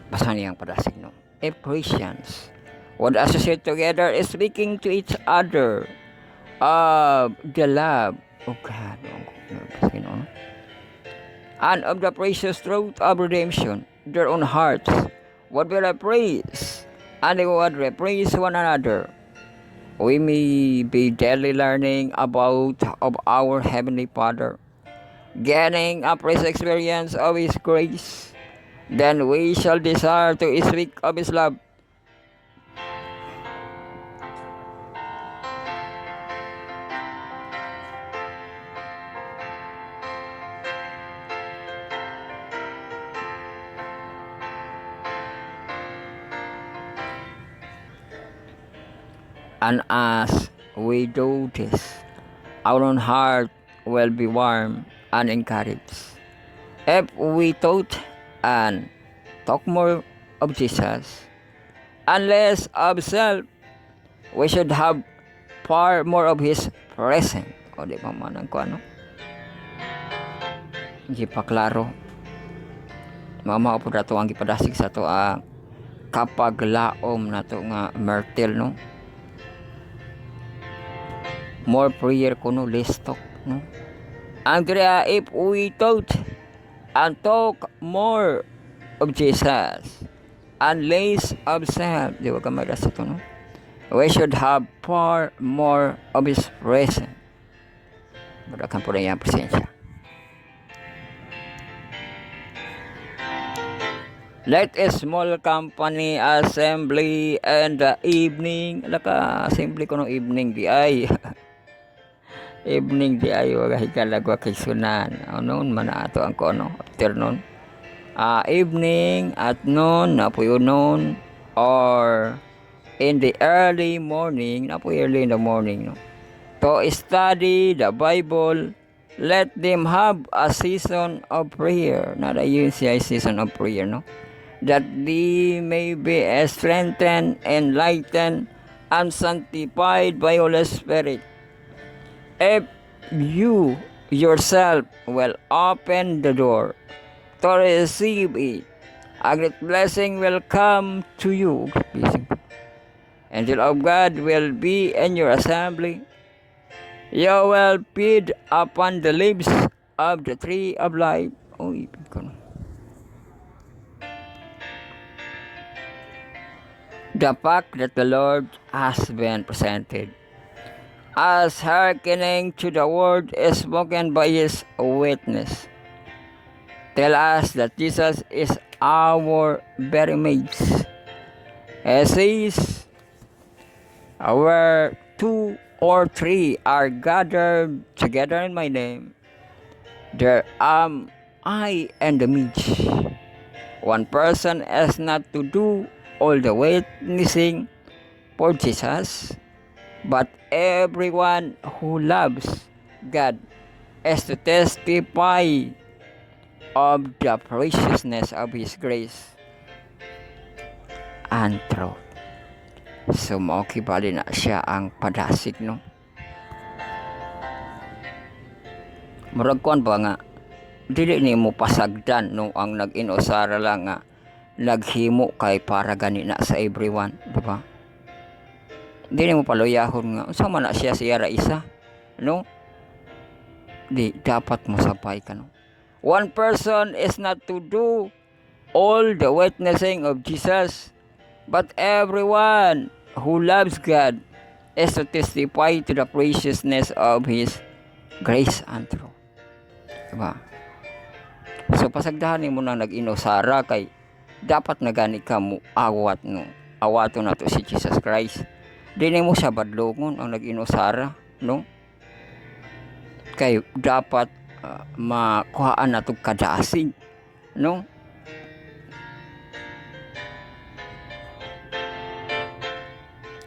Basa niyang padasig, no? If Christians would associate together, speaking to each other of the love of God, no? And of the precious truth of redemption, their own hearts would be praise, and they would praise one another. We may be daily learning about of our Heavenly Father, gaining a precious experience of His grace. Then we shall desire to speak of His love. And as we do this, our own heart will be warm and encouraged. If we thought and talk more of Jesus and less of self, we should have far more of His presence. O di pa man ang kuano. Hindi pa klaro. Mama po dato ang gipadasig sa to ang kapag laom na to nga Myrtle, no? More prayer kuno less talk, no? Andrea, if we thought and talk more of Jesus and less of self, di ba ka maras ito, no? We should have far more of His presence. Barakan po na yung presensya. Let a small company assembly and the evening. Laka assembly ko no evening di ay. Evening di ay wag hikalagwa kay sunan. Noon man ato ang kono afternoon. Evening at noon na po yun noon or in the early morning na po early in the morning, no? To study the Bible, let them have a season of prayer. Nada yun siya season of prayer, no? That they may be strengthened, enlightened, and sanctified by Holy Spirit. If you yourself will open the door to receive it, a great blessing will come to you. Angel of God will be in your assembly. You will feed upon the leaves of the tree of life. Oh, ipin ko na. The fact that the Lord has been presented as hearkening to the word is spoken by His witness tell us that Jesus is our very mates. As says, where 2 or 3 are gathered together in my name, there am I in the midst. One person is not to do all the witnessing for Jesus, but everyone who loves God is to testify of the preciousness of His grace and truth. So maokibali na siya ang padasig, no? Murag kuan ba nga dili ni mo pasagdan no ang nag-inusara lang nga naghimo kay para gani na sa everyone, di ba? Dili mo paluyahon nga unsa man na siya ra isa, no? Di dapat mo sabay ka, no? One person is not to do all the witnessing of Jesus, but everyone who loves God is to testify to the preciousness of His grace and truth. Diba? So pasagdahan mo nang nag-inusara kay dapat na gani ka mo awat, no? Awato na to si Jesus Christ. Dili mo siya badlongon ang nag-inusara, no? Kay dapat makuhaan na to kadasig, no?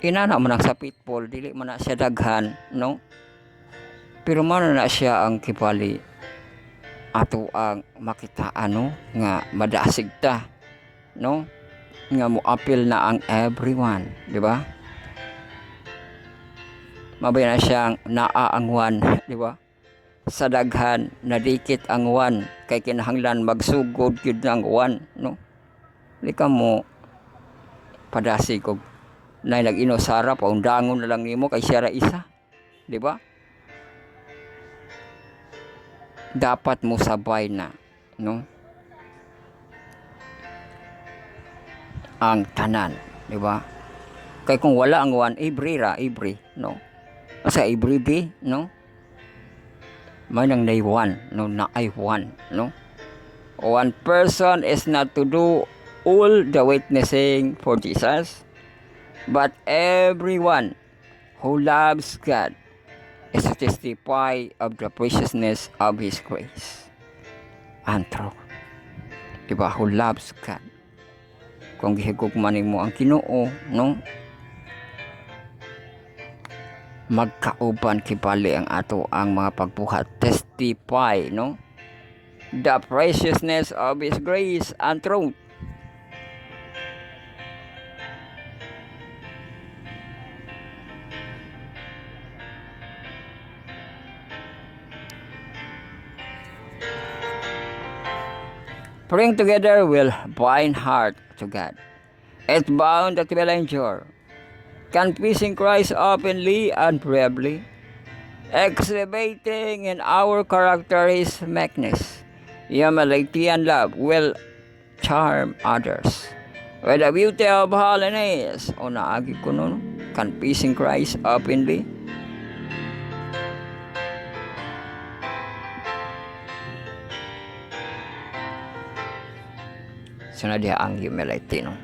Inana man ang sa pitfall, dili man na siya daghan, no? Pero man na siya ang kipali ato ang makita ano nga madasig ta, no? Nga mo appeal na ang everyone, di ba? Mabay na siyang naaangwan, di ba? Sa daghan nadikit ang wan kay kinahanglan magsugod gyud ang wan, no? Di ka mo padasig og na nag-inusara pa undangon na lang nimo kay siya ra isa, di ba? Dapat mo sabay na, no? Ang tanan, di ba? Kay kung wala ang one, every, no? Asa every day, no? May nang day one, no? Na ay one, no? One person is not to do all the witnessing for Jesus, but everyone who loves God is to testify of the preciousness of His grace and truth. Diba? Who loves God. Kung gihigugmanin mo ang Ginoo, no? Magkauban kibali ang ato ang mga pagbuhat. Testify, no? The preciousness of His grace and truth. Praying together will bind heart to God. It bound that will endure. Confessing Christ openly and bravely, exhibiting in our character His meekness, humility, and love will charm others. With the beauty of holiness, o naagi ko nun, confessing Christ openly, sunod diha ang humility, no?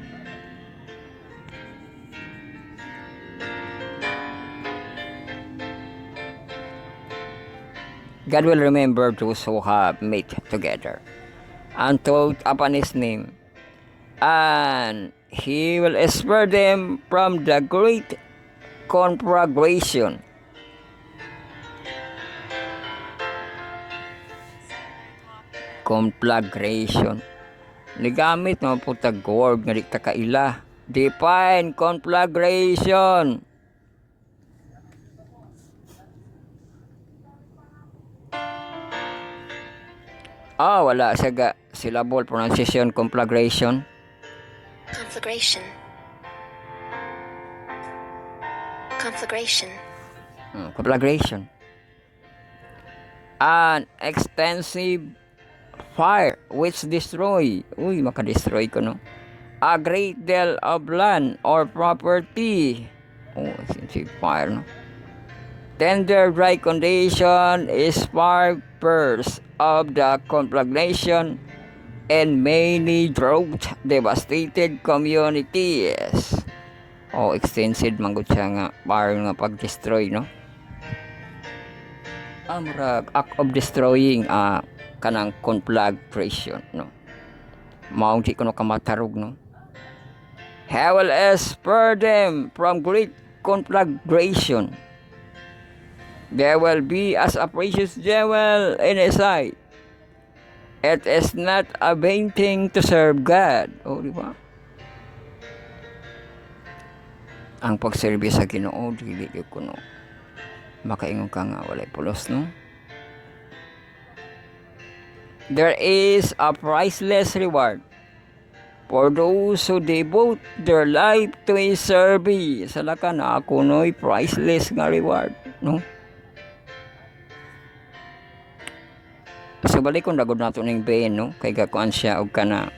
God will remember those who have met together and told upon His name, and He will spare them from the great conflagration. Conflagration. Nigamit mo po tag word nga di ta kaila. Define conflagration. Wala siya ga syllable pronunciation conflagration. Conflagration. Conflagration. Conflagration. An extensive fire which destroy. Uy, makadestroy ko, no? A great deal of land or property. Extensive fire, no? Tender dry condition is sparkers of the conflagration and many drought devastated communities. Extensive manggod siya nga fire nga pag-destroy, no? Murag act of destroying kanang conflagration, no? Maunti ko no kamatarog, no? He will spare them from great conflagration. There will be as a precious jewel in His sight. It is not a vain thing to serve God. Di ba? Ang pagserbi sa Ginoo, dili ko, no? Makaingon ka nga, walay pulos, no? There is a priceless reward for those who devote their life to His service. Salaka na ako, no'y priceless nga reward, no? So balik kung dagod nato ning vain, no? Kay gakuan siya og kana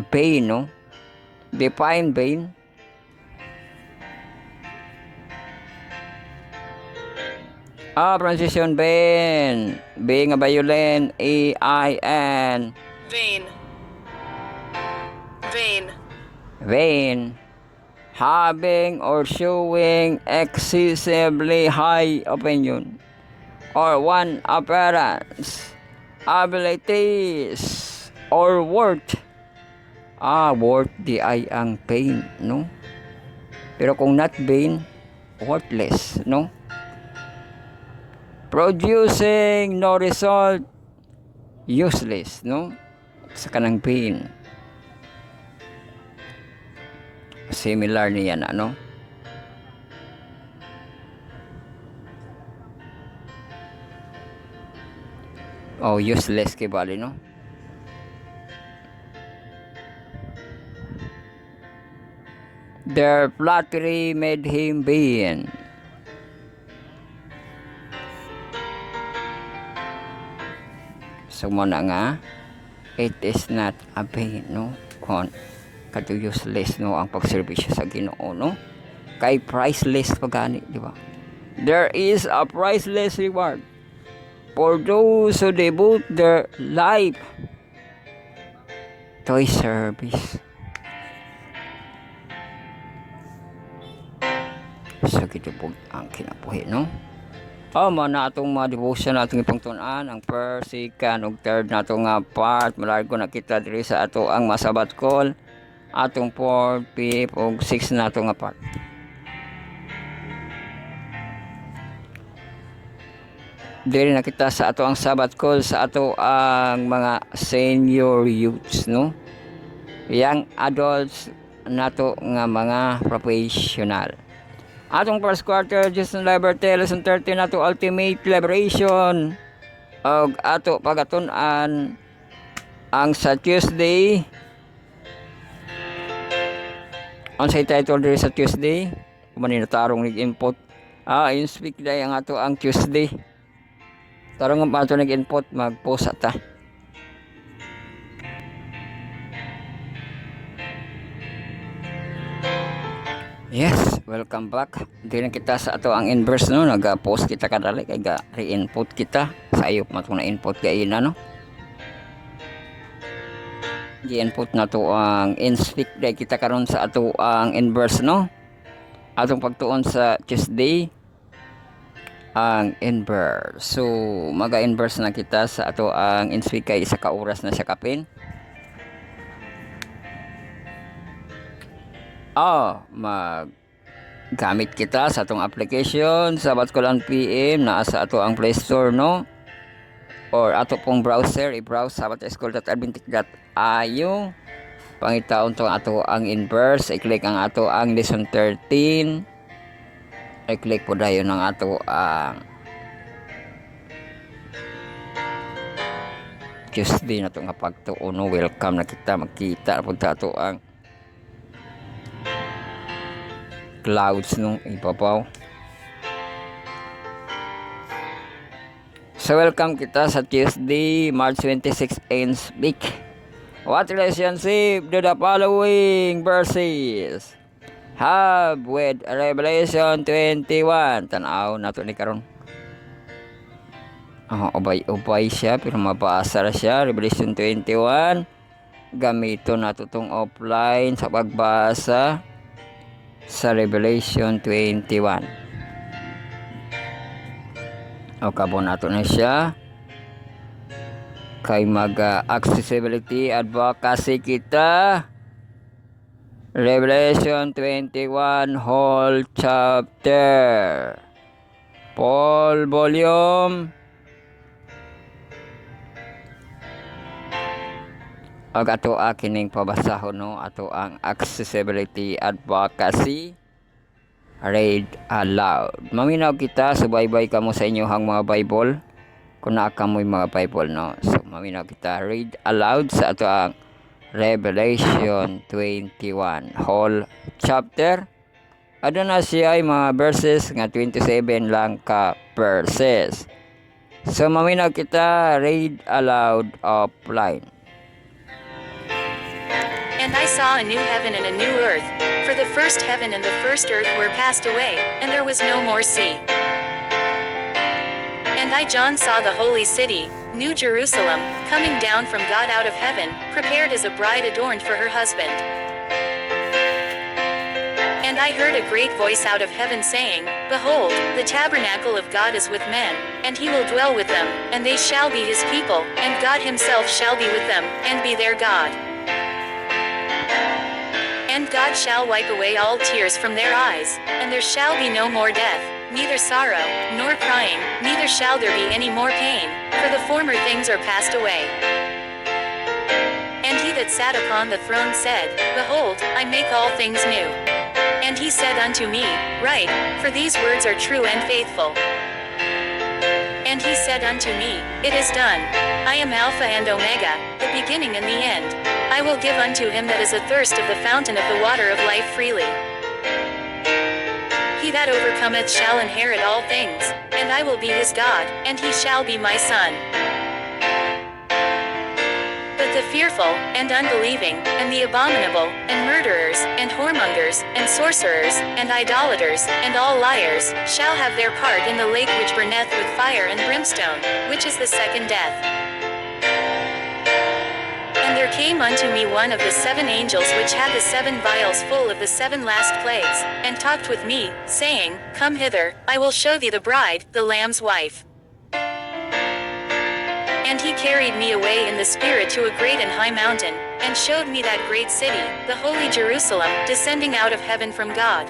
vain, no? Define vain. Pronunciation vain. B nga violin, A-I-N. Vain. Vain. Vain. Having or showing excessively high opinion or one appearance, abilities, or worth. Worth di ay ang vain, no? Pero kung not vain, worthless, no? Producing no result, useless, no? Sa kanang vain. Similar niya na, no? Useless kay bali, no? Their flattery made him vain. So mo na nga, it is not a vain, no? Kato useless, no? Ang pagserbisyo sa Ginoo, no? Kay priceless pagani, di ba? There is a priceless reward for those who devote their life to His service. So, gito po ang kinabuhi, no? Mana atong mga devotion natong ipangtunan ang first, second, ug third nato nga part. Malargo na kita diri sa ato ang masabat call. Atong 4, 5, ug 6 nato nga part. Diri na kita sa ato ang sabat call sa ato ang mga senior youths, no? Young adults nato nga mga professional. Atong first quarter, Jason Liberty, lesson 13 nato ultimate liberation. Og ato pagatun-an ang sa Tuesday, ang sa title diri sa Tuesday, kumanin na tarong nag-input. In-speak day ang ato ang Tuesday. Tarong ang ato nag-input, mag-post ta. Yes, welcome back. Di na kita sa ato ang inverse no, nag-post kita kadali kay ga re-input kita sa ayop matong na input gaina no. Gi-input na to ang in-speak day kita karon sa ato ang inverse no. Atong pagtuon sa Tuesday ang inverse. So, maga-inverse na kita sa ato ang in-speak kay isa ka oras na siya kapin. Gamit kita sa atong application sa Batkulan PM na sa ato ang Play Store no, or ato pong browser i-browse sa bataschool.adventist.io. Pangitaon to ato ang inverse, i-click ang ato ang lesson 13, i-click po dayon ang ato ang Tuesday na to nga pagtuon no. Welcome na kita, makita po ato ang clouds nung ipapaw. So welcome kita sa Tuesday, March 26 and speak. What relationship do the following verses have with Revelation 21? Tanaw na to ni karon. Ubay siya pero mabasa ra siya. Revelation 21. Gamito na to tong offline sa pagbasa sa Revelation 21. O kabo nato na siya kay mag-accessibility advocacy kita. Revelation 21 whole chapter, Paul volume. Ato kining pabasahon no, ato ang accessibility advocacy read aloud. Maminaw kita, subaybay kamo sa inyohang mga Bible kung naa kamoy mga Bible no. So maminaw kita, read aloud sa ato ang Revelation 21 whole chapter. Ano na siya ay mga verses nga 27 lang ka verses. So maminaw kita, read aloud offline. And I saw a new heaven and a new earth, for the first heaven and the first earth were passed away, and there was no more sea. And I, John, saw the holy city, New Jerusalem, coming down from God out of heaven, prepared as a bride adorned for her husband. And I heard a great voice out of heaven saying, Behold, the tabernacle of God is with men, and he will dwell with them, and they shall be his people, and God himself shall be with them, and be their God. And God shall wipe away all tears from their eyes, and there shall be no more death, neither sorrow, nor crying, neither shall there be any more pain, for the former things are passed away. And he that sat upon the throne said, Behold, I make all things new. And he said unto me, Write, for these words are true and faithful. And he said unto me, It is done. I am Alpha and Omega, the beginning and the end. I will give unto him that is athirst of the fountain of the water of life freely. He that overcometh shall inherit all things, and I will be his God, and he shall be my son. But the fearful, and unbelieving, and the abominable, and murderers, and whoremongers, and sorcerers, and idolaters, and all liars, shall have their part in the lake which burneth with fire and brimstone, which is the second death. And there came unto me one of the seven angels which had the seven vials full of the seven last plagues, and talked with me, saying, Come hither, I will show thee the bride, the Lamb's wife. And he carried me away in the spirit to a great and high mountain, and showed me that great city, the holy Jerusalem, descending out of heaven from God,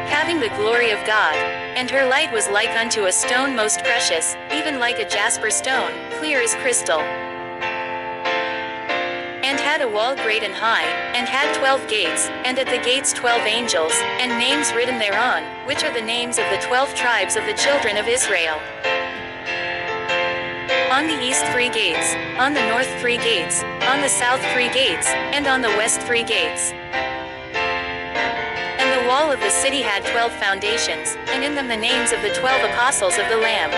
having the glory of God. And her light was like unto a stone most precious, even like a jasper stone, clear as crystal. And had a wall great and high, and had 12 gates, and at the gates 12 angels, and names written thereon, which are the names of the 12 tribes of the children of Israel. On the east 3 gates, on the north 3 gates, on the south 3 gates, and on the west 3 gates. And the wall of the city had 12 foundations, and in them the names of the 12 apostles of the Lamb.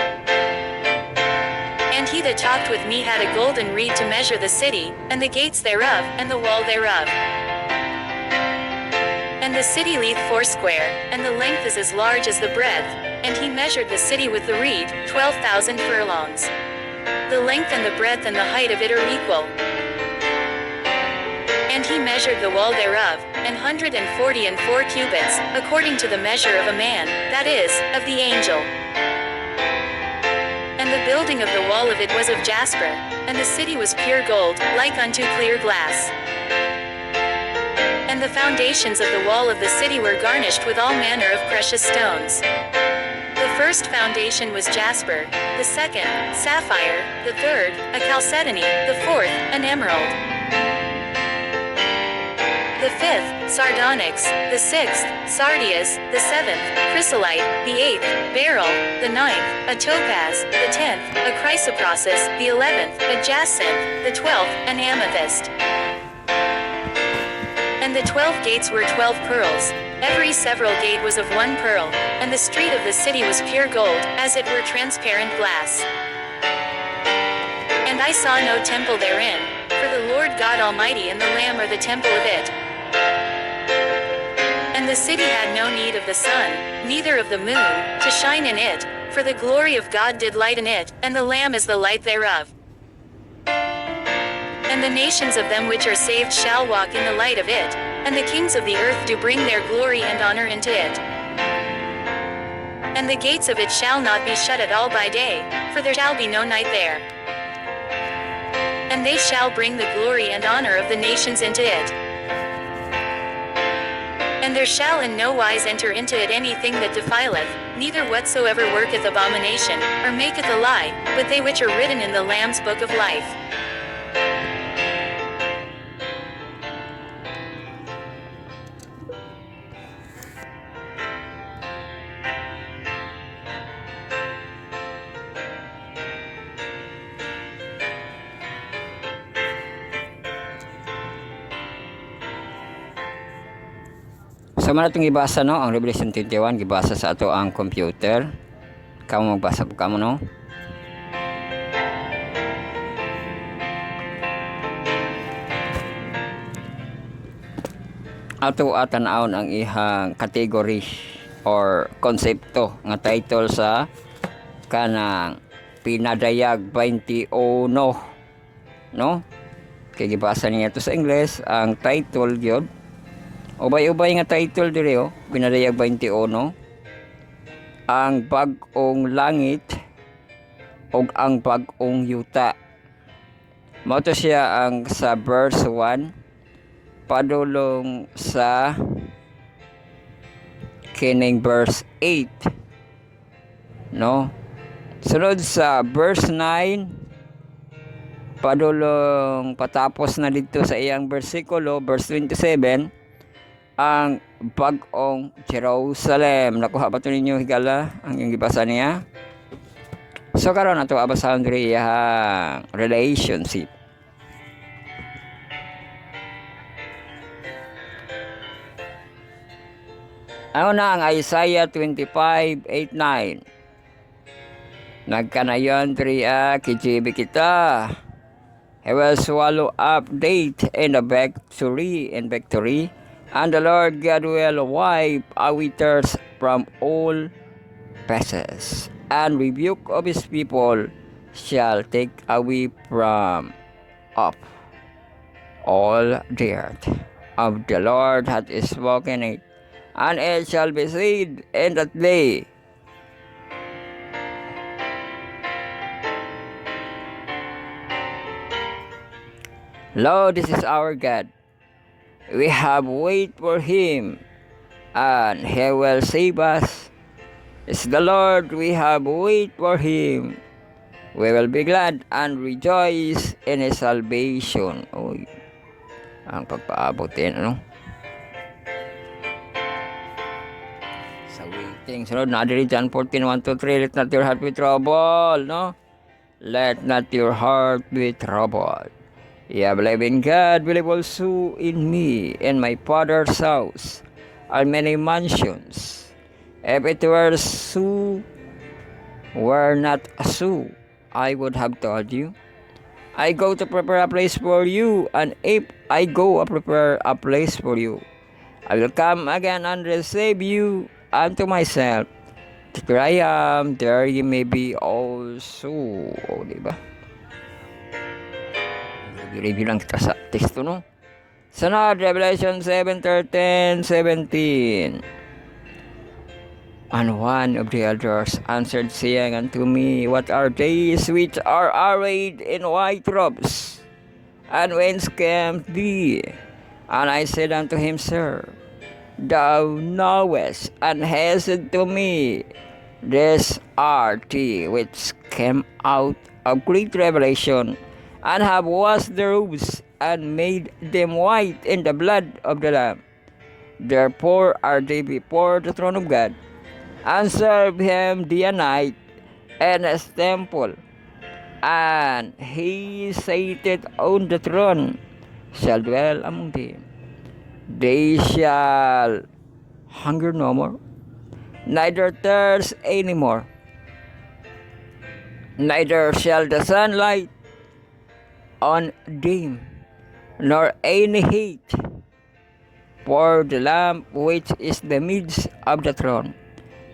And he that talked with me had a golden reed to measure the city, and the gates thereof, and the wall thereof. And the city lieth foursquare, and the length is as large as the breadth, and he measured the city with the reed, 12,000 furlongs. The length and the breadth and the height of it are equal. And he measured the wall thereof, 140 and 4 cubits, according to the measure of a man, that is, of the angel. And the building of the wall of it was of jasper, and the city was pure gold, like unto clear glass. And the foundations of the wall of the city were garnished with all manner of precious stones. The first foundation was jasper, the second, sapphire, the third, a chalcedony, the fourth, an emerald. The fifth, sardonyx, the sixth, sardius, the seventh, chrysolite, the eighth, beryl, the ninth, a topaz, the 10th, a chrysoprasus, the 11th, a jacinth, the 12th, an amethyst. And the 12 gates were 12 pearls. Every several gate was of 1 pearl, and the street of the city was pure gold, as it were transparent glass. And I saw no temple therein, for the Lord God Almighty and the Lamb are the temple of it. And the city had no need of the sun, neither of the moon, to shine in it, for the glory of God did lighten it, and the Lamb is the light thereof. And the nations of them which are saved shall walk in the light of it, and the kings of the earth do bring their glory and honor into it. And the gates of it shall not be shut at all by day, for there shall be no night there. And they shall bring the glory and honor of the nations into it. And there shall in no wise enter into it anything that defileth, neither whatsoever worketh abomination, or maketh a lie, but they which are written in the Lamb's book of life. Sama na itong ibasa, no? Ang Revelation 21, gibasa sa ato ang computer. Kamu magbasa po kamo, no? Ato atanawon ang ihang category or konsepto nga title sa kanang pinadayag 21, no? Kaya gibasa niya ito sa English, ang title gyud. Ubay-ubay nga title dire, pinadayag 21, ang bag-ong langit ug ang bag-ong yuta. Mao to siya ang sa verse 1 padulong sa kining verse 8, no? Sunod sa verse 9 padulong patapos na dito sa iyang bersikulo, verse 27, ang bag-ong Jerusalem. Nakuha ba ito ninyo higala ang yung gibasa niya? So karon ato abasahan diri iyang relationship. Ano na ang Isaiah 25:8-9? Nagkanayon diri kijibi kita. He will swallow up death and the victory, and the Lord God will wipe away tears from all faces, and rebuke of his people shall take away from up all the earth. Of the Lord hath spoken it, and it shall be said in that day, Lo, this is our God. We have waited for him, and he will save us. It's the Lord, we have waited for him. We will be glad and rejoice in his salvation. Uy, ang pagpaabutin, ano? Sa waiting. Sunod na diri John 14:1-3, let not your heart be troubled, no? Let not your heart be troubled. Ye believe in God, believe also in me. In my Father's house are many mansions. If it were not so, I would have told you. I go to prepare a place for you, and if I go to prepare a place for you, I will come again and receive you unto myself. That where I am, there you may be also. O, diba? Review lang kita sa teksto, no? Sunod, Revelation 7:13-17. And one of the elders answered, saying unto me, What are these which are arrayed in white robes? And whence came thee? And I said unto him, Sir, thou knowest, and hast to me, these are they which came out of great revelation, and have washed their robes, and made them white in the blood of the Lamb. Therefore are they before the throne of God, and serve him day and night in his temple. And he seated on the throne shall dwell among them. They shall hunger no more, neither thirst any more, neither shall the sun light on them, nor any heat. For the Lamb which is the midst of the throne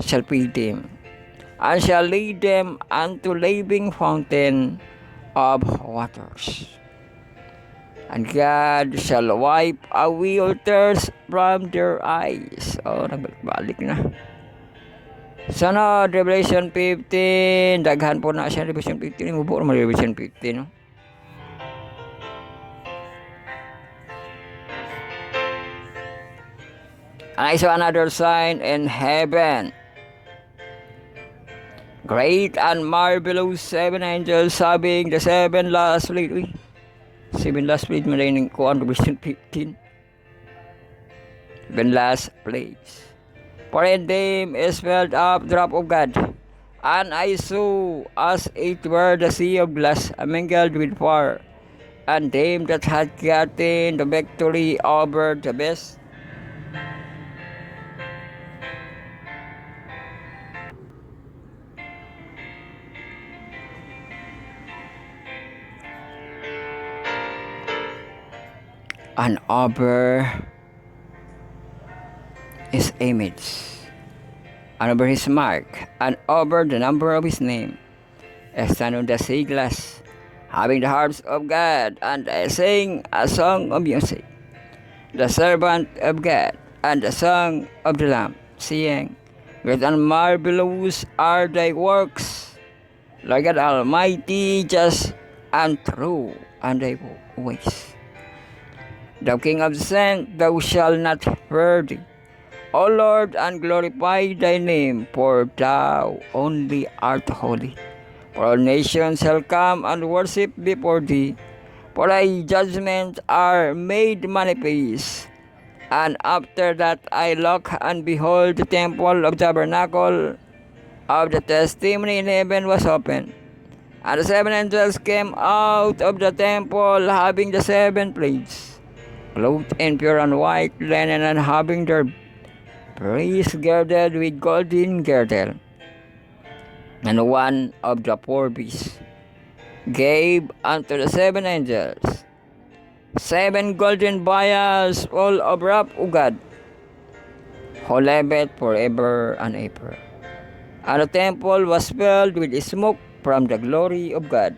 shall feed them, and shall lead them unto living fountain of waters. And God shall wipe away all tears from their eyes. Oh, nagbalik na. Sunod, Revelation 15. Daghan po na siya, Revelation 15. Mubo naman Revelation 15, no? And I saw another sign in heaven, great and marvelous, 7 angels having the 7 last plagues. Uy, 7 last plagues mo rin ko ang Revelation 15. 7 last plagues. For in them is filled up drop of God. And I saw as it were the sea of glass mingled with fire, and them that had gotten the victory over the beast, and over his image, and over his mark, and over the number of his name, stand on the sea glass, having the harps of God, and sing a song of music, the servant of God, and the song of the Lamb, saying, Great and marvelous are thy works, Lord God Almighty, just and true and thy ways. Thou King of saints, thou shalt not fear thee, O Lord, and glorify thy name, for thou only art holy. For all nations shall come and worship before thee, for thy judgments are made manifest. And after that I looked, and behold, the temple of the tabernacle of the testimony in heaven was opened. And the 7 angels came out of the temple, having the 7 plagues, clothed in pure and white linen, and having their breasts girded with golden girdle. And one of the 4 beasts gave unto the 7 angels 7 golden vials full of wrath of God, who liveth forever and ever. And the temple was filled with smoke from the glory of God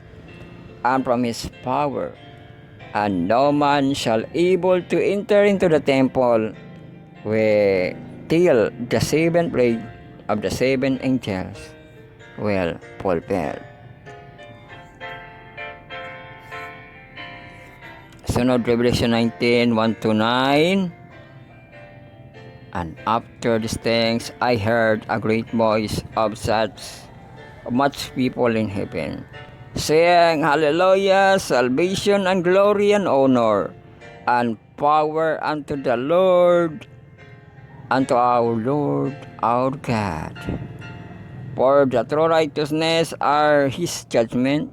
and from his power, and no man shall able to enter into the temple till the 7th plague of the 7 angels will fulfilled. Sunod, Revelation 19, 1-9. And after these things I heard a great voice of much people in heaven, saying, Hallelujah, salvation and glory and honor and power unto the Lord, unto our Lord, our God. For the true righteousness are his judgment,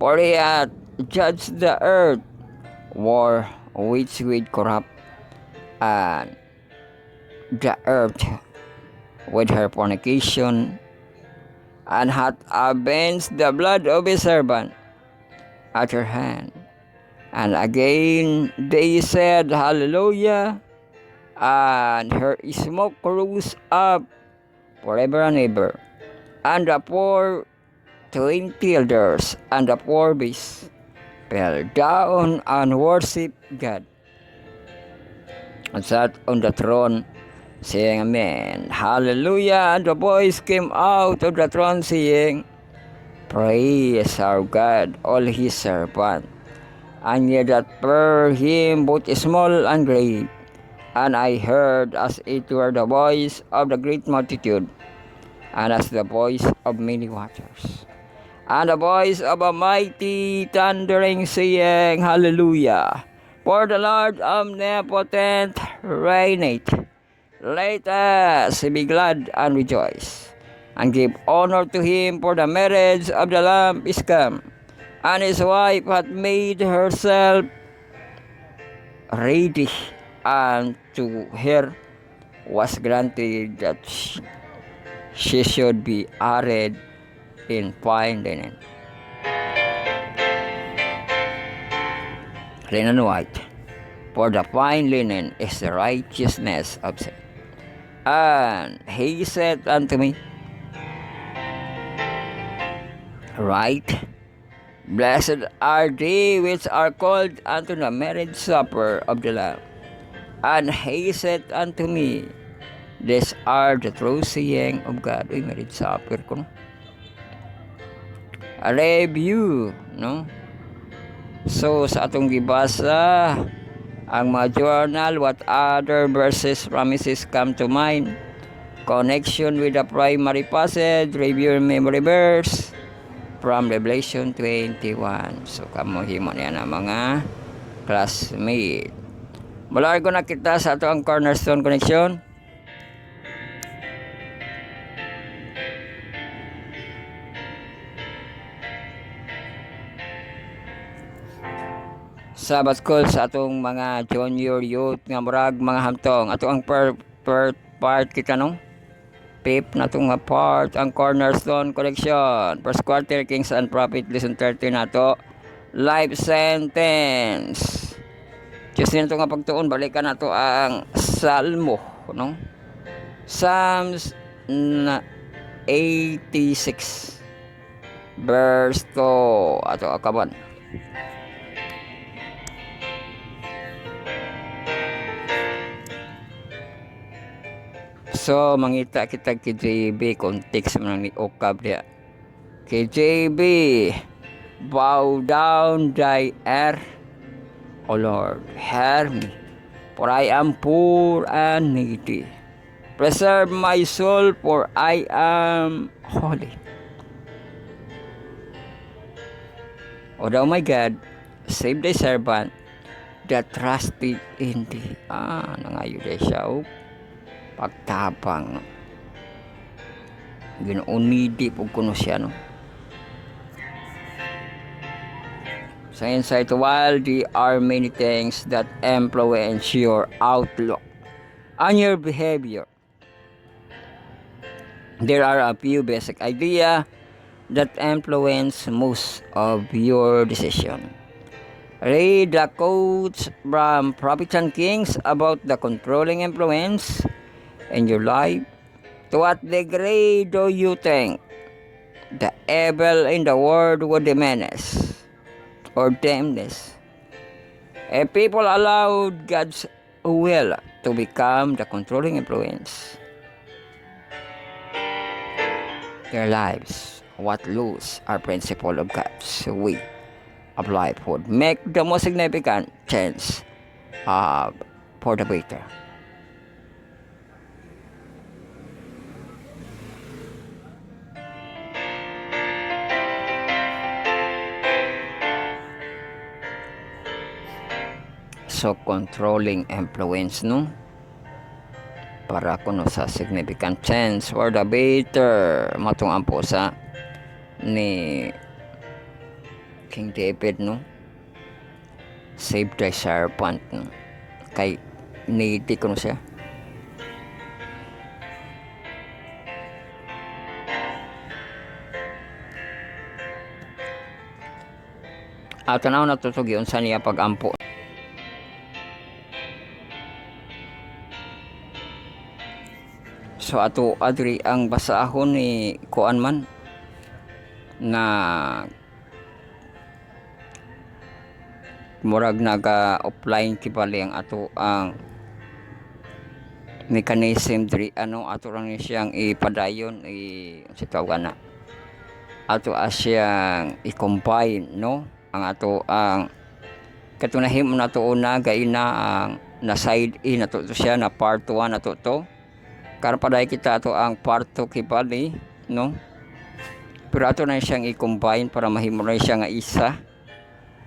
For he hath judged the earth, war which with corrupt, and the earth with her fornication, and hath avenged the blood of his servant at her hand. And again they said, Hallelujah, and her smoke rose up forever and ever. And the 20 elders and the 4 beasts fell down and worshipped God, and sat on the throne, saying, Amen, Hallelujah. And the voice came out of the throne, saying, Praise our God, all his servants, and ye that fear him, both small and great. And I heard as it were the voice of the great multitude, and as the voice of many waters, and the voice of a mighty thundering, saying, Hallelujah! For the Lord omnipotent reigneth. Let us be glad and rejoice, and give honor to him, for the marriage of the Lamb is come, and his wife hath made herself ready, and to her was granted that she should be arrayed in fine linen white, for the fine linen is the righteousness of sin. And he said unto me, Right, blessed are they which are called unto the marriage supper of the Lamb. And he said unto me, These are the true saying of God. Uy, marriage supper ko, no? A review, no? So, sa atong gibasa, ang mga journal, what other verses, promises come to mind? Connection with the primary passage, review memory verse, from Revelation 21. So, kamuhimo niya na mga classmate. Mula ko na kita sa ito ang Cornerstone Connection. Sabbath school sa atong mga junior youth nga murag mga hamtong. Ato ang part kita nung fifth na itong part, ang Cornerstone Collection. First quarter, Kings and Prophet, lesson 13 na ito. Life sentence. Diyos nito nga pagtuon, balikan na ito ang Salmo, no? Psalms 86, verse 2, ato akaban. So, mangita kita kay JB, context mo ni Okab dia. Kay JB, bow down thy ear, O Lord, hear me, for I am poor and needy. Preserve my soul, for I am holy. O thou my God, save thy servant that trusted in thee. Nangayo day siya, pagtapang, no? Ginoonidi po kuno siya, no? Sa insight, while there are many things that influence your outlook and your behavior, there are a few basic ideas that influence most of your decision. Read the quotes from Prophets and Kings about the controlling influence in your life. To what degree do you think the evil in the world would diminish or diminish if people allowed God's will to become the controlling influence? Their lives, what lose our principle of God's way of life would make the most significant change for the better. So, controlling influence, no? Para kuno sa significant change for the better. Matong ampo sa ni King David, no? Save thy servant, no? Kay needy ko no siya. Tanaw na tutugyon sa niya pag-ampo. So ato adri ang basahon ni kuan man na murag naga-offline kibali ang ato ang mechanism diri ato lang ni siyang ipadayon sa tawag na ato siyang i-combine, no, ang ato ang katunahim na to una gaina ang na side na to siya na part 1 na to karon paday kita ato ang part 2 kibali, no, pero ato na siyang i-combine para mahimo na siya nga isa,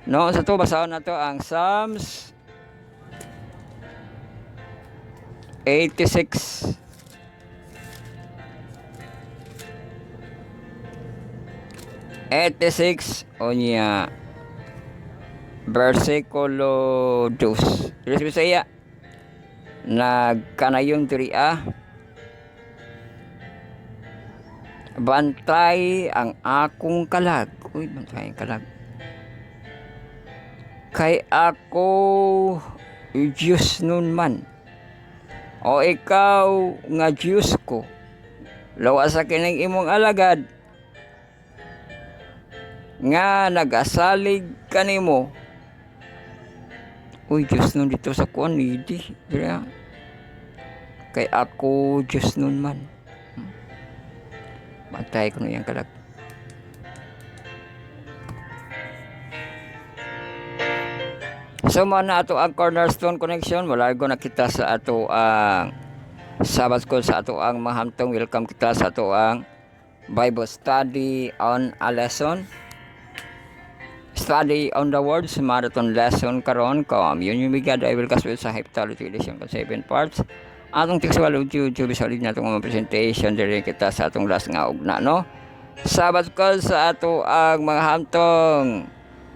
no. Sa to basahon nato ang Psalms 86 onya versikulo 2. Dili Bisaya nagkanayon diri bantay ang akong kalag. Uy, bantay ang kalag. Kay ako Diyos nun man. O ikaw nga Diyos ko. Lawas sa kining imong alagad. Nga nagasalig kanimo. Uy, Diyos nun dito sa kuan hindi. Kay ako Diyos nun man. Bantay ko na yung kalag. So na ato ang Cornerstone Connection. Malargo na kita sa ato ang Sabbath School, sa ato ang mahamtong. Welcome kita sa ato ang Bible Study on a Lesson. Study on the Words, marathon lesson karon Communion with God. I will cast with sa Heptalogy Edition con 7 parts. Atong textual YouTube solid na itong mga presentation diri kita sa atong last nga ugna, no. Sabbath call sa ato ang mga hamtong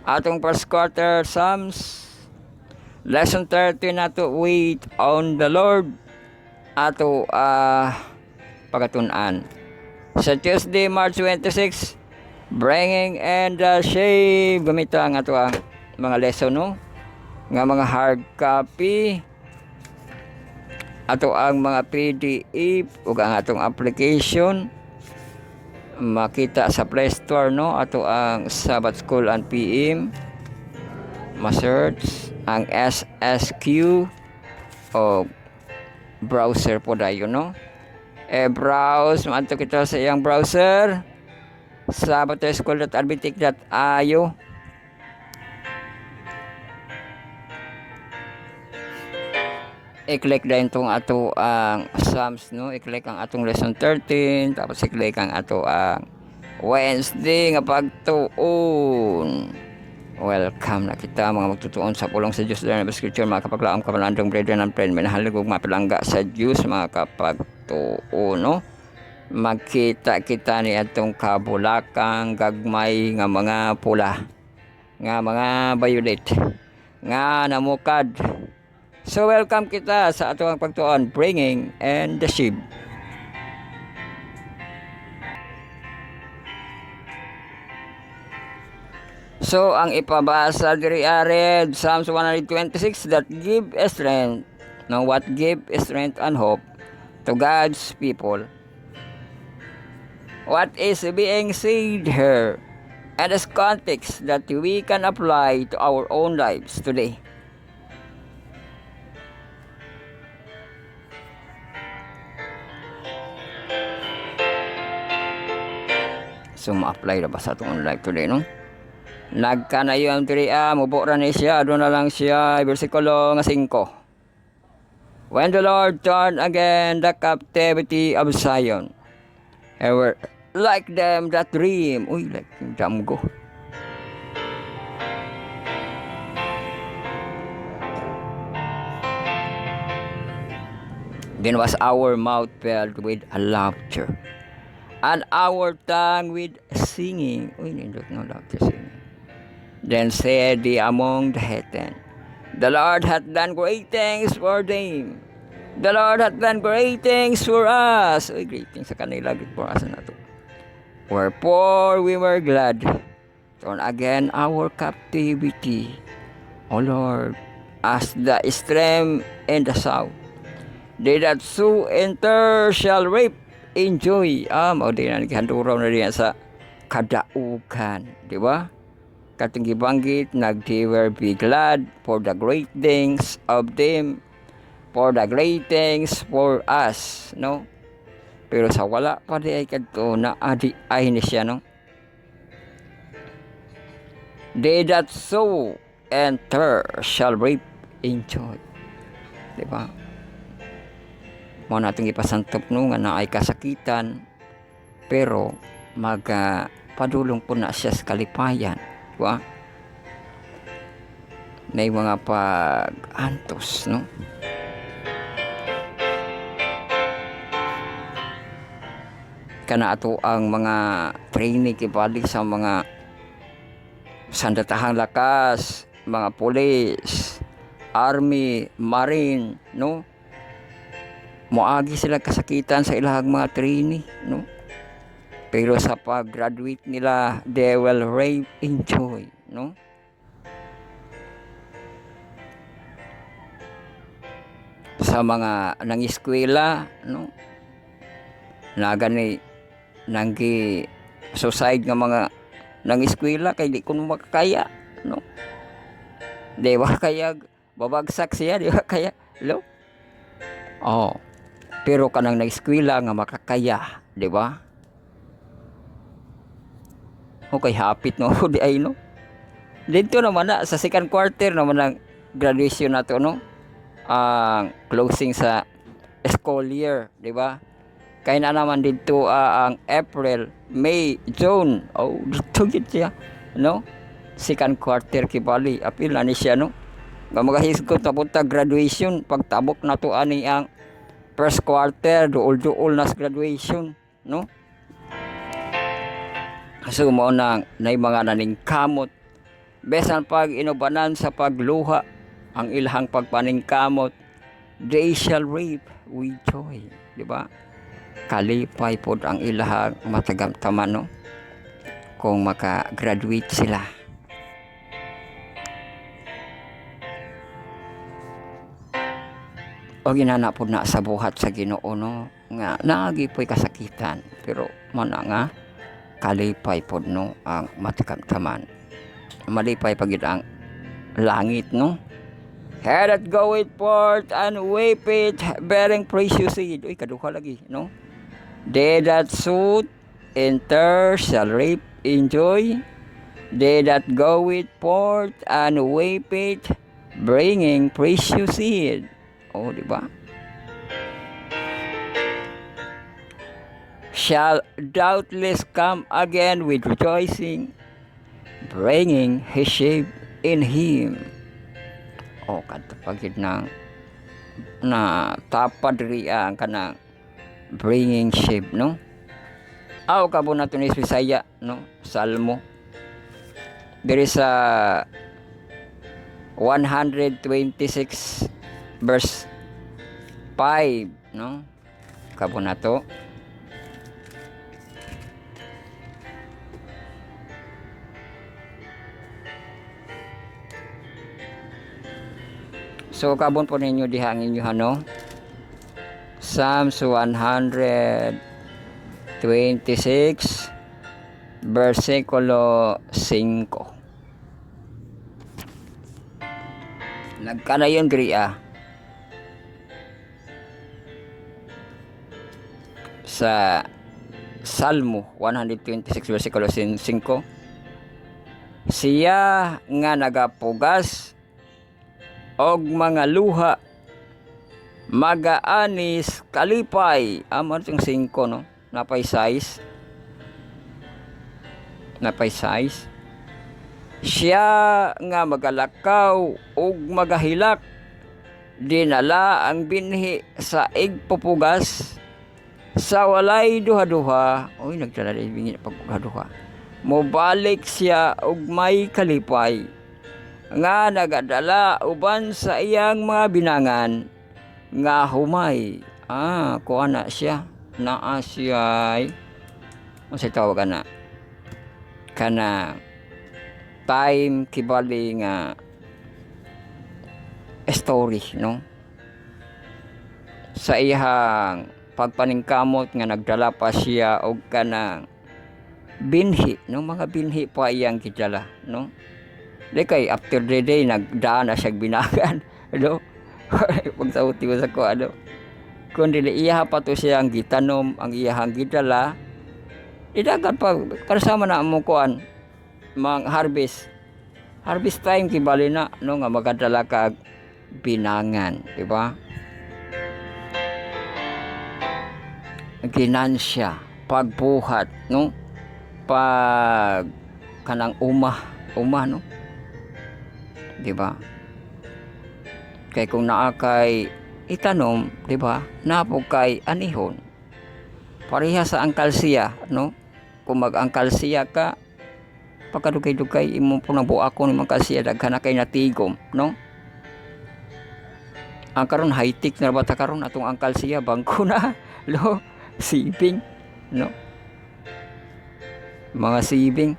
atong first quarter Psalms lesson 30 na to, wait on the Lord, ato pagatunan sa Tuesday March 26 bringing and shave. Gamito ang ato ang mga lesson, no, nga mga hard copy, ato ang mga PDF ug ang atong application makita sa Play Store, no. Ato ang Sabbath School and PM, ma-search ang SSQ o browser po dayon, no. Browse manto kita sa iyang browser sabbathschool.adventist.io. I-click din itong ato ang Psalms, no. I-click ang atong lesson 13, tapos i-click ang ato ang Wednesday nga pagtuon. Welcome na kita mga magtutuon sa pulong sa Diyos na Scripture, mga kapaglaom kapalandong brethren and friend, minahalig ug mapilangga sa Diyos, mga kapagtuon, no. Magkita kita ni atong kabulakang gagmay nga mga pula, nga mga violet, nga namukad. So welcome kita sa atong pagtuon, bringing and the sheep. So ang ipabasa diri ared Psalms 126 that give strength, no, what give strength and hope to God's people. What is being said here, and this context that we can apply to our own lives today. So ma-apply na ba sa atong life today, no? Nagkanayo ang tiriya, mubo ra ni siya, doon na lang siya, versikulo nga 5. When the Lord turned again the captivity of Zion, they were like them that dream. Uy, like damgo. Then was our mouth filled with laughter, and our tongue with singing. Uy, nindot no laughter singing. Then said they among the heathen, The Lord hath done great things for them. The Lord hath done great things for us. Uy, great things sa kanila, great for us na to. Wherefore we were glad. Turn again our captivity, O Lord, as the stream in the south. They that sow enter shall reap in joy. Mao din ang gihanduraw na diyan sa kadaugan, di ba? Katong gibanggit, they were be glad for the great things of them, for the great things for us, no? Pero sa wala pa di ay kadto na adi ay ni siya, no? They that sow enter shall reap in joy. Di ba? Mao natong ipasantop no nga na ay kasakitan, pero padulong po na siya sa kalipayan. Diba? May mga pag-antos, no? Kana ato ang mga training ibalik sa mga sandatahang lakas, mga pulis, army, marine, no? Moagi sila kasakitan sa ilahang mga training, no? Pero sa pag-graduate nila, they will reap in joy, no? Sa mga nangiskwela, no? Nagani nanggi suicide nga mga nangiskwela kay di kuno makakaya, no? Di ba kaya babagsak siya, di ba kaya, lo? Oh. Pero kanang nangiskwela nga makakaya, di ba? Okay, hapit no di ay no. Dito naman na sa second quarter naman ang graduation nato, no. Ang closing sa school year, di ba? Kaya na naman dito ang April, May, June. Oh, dito gid siya, no. Second quarter kibali apil na ni siya, no. Nga magahisgot na punta graduation pagtabok na to ani ang first quarter duol-duol na graduation, no. So mo nang nay mga naningkamot besan pag inubanan sa pagluha ang ilahang pagpaningkamot, they shall reap with joy, di ba? Kalipay pod ang ilahang matagamtaman, no? Kung maka-graduate sila. O ginana pod na sa buhat sa Ginoo, no? Nga nagipoy kasakitan pero mana nga kalipay pod no ang matakamtaman. Malipay pagid ang langit, no. He that goeth forth and weepeth bearing precious seed. Uy, kaduha lagi, no. They that sow enter shall reap in joy. They that goeth forth and weepeth bringing precious seed. Oh, di ba? Shall doubtless come again with rejoicing, bringing his sheep in him. O katapagid ng na tapad riya ang kanang bringing sheep, no? Aw kabo nato ni Bisaya, no? Salmo. There is a 126 verse 5, no? Kabo nato. So kabon po ninyo dihangin nyo, ano? Psalms 126 versikulo 5. Nagkana yun griya sa Salmo 126 versikulo 5. Siya nga nagapugas og mga luha magaanis kalipay. Amon yung 5, no? Napay size. Siya nga magalakaw og magahilak, dinala ang binhi sa igpupugas sa walay duha-duha. Oy, nagdala din binhi pag duha-duha. mobalik siya og may kalipay nga nagadala uban sa iyang mga binangan nga humay. Kuha na siya. Naa siya masay tawag na kana time kibali nga story, no? Sa iyang pagpaningkamot nga nagdala pa siya og kanang binhi, no? Mga binhi pa iyang gidala, no? Di kay after the day nagdaan na siya binagan, no? Pagsauti ko sa ko, ano? Kung dili iya pa to siyang gitanom, ang iyang gidala, idagan pa para sama na mo kuan mang harvest time kibali na, no, nga magadala kag binangan, di ba? Ginansya, pagbuhat, no, pag kanang umah, no, di ba? Kay kung naa kay itanom, di ba, napo kay anihon, pareha sa angkalsiya, no? Kung mag-angkalsiya ka, pagkadugay-dugay imo po nang buakon ng angkalsiya, daghan na kay natigom, no? Ang karon high-tech na bata karon atong angkalsiya, bangko na, no? Sibing, no? Mga sibing.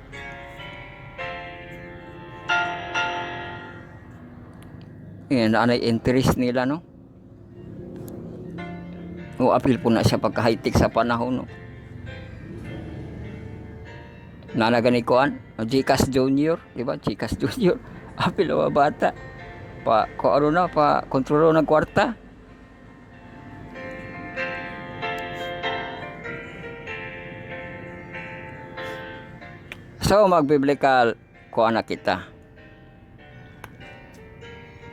Yan, anay interest nila, no? O apil po na siya pagka high-tech sa panahon, no? Nanagani koan, Gcash Junior, di ba? Gcash Junior, apil o bata. Kung ano na, kontrolo ng kwarta. So, mag-biblical kuan na kita.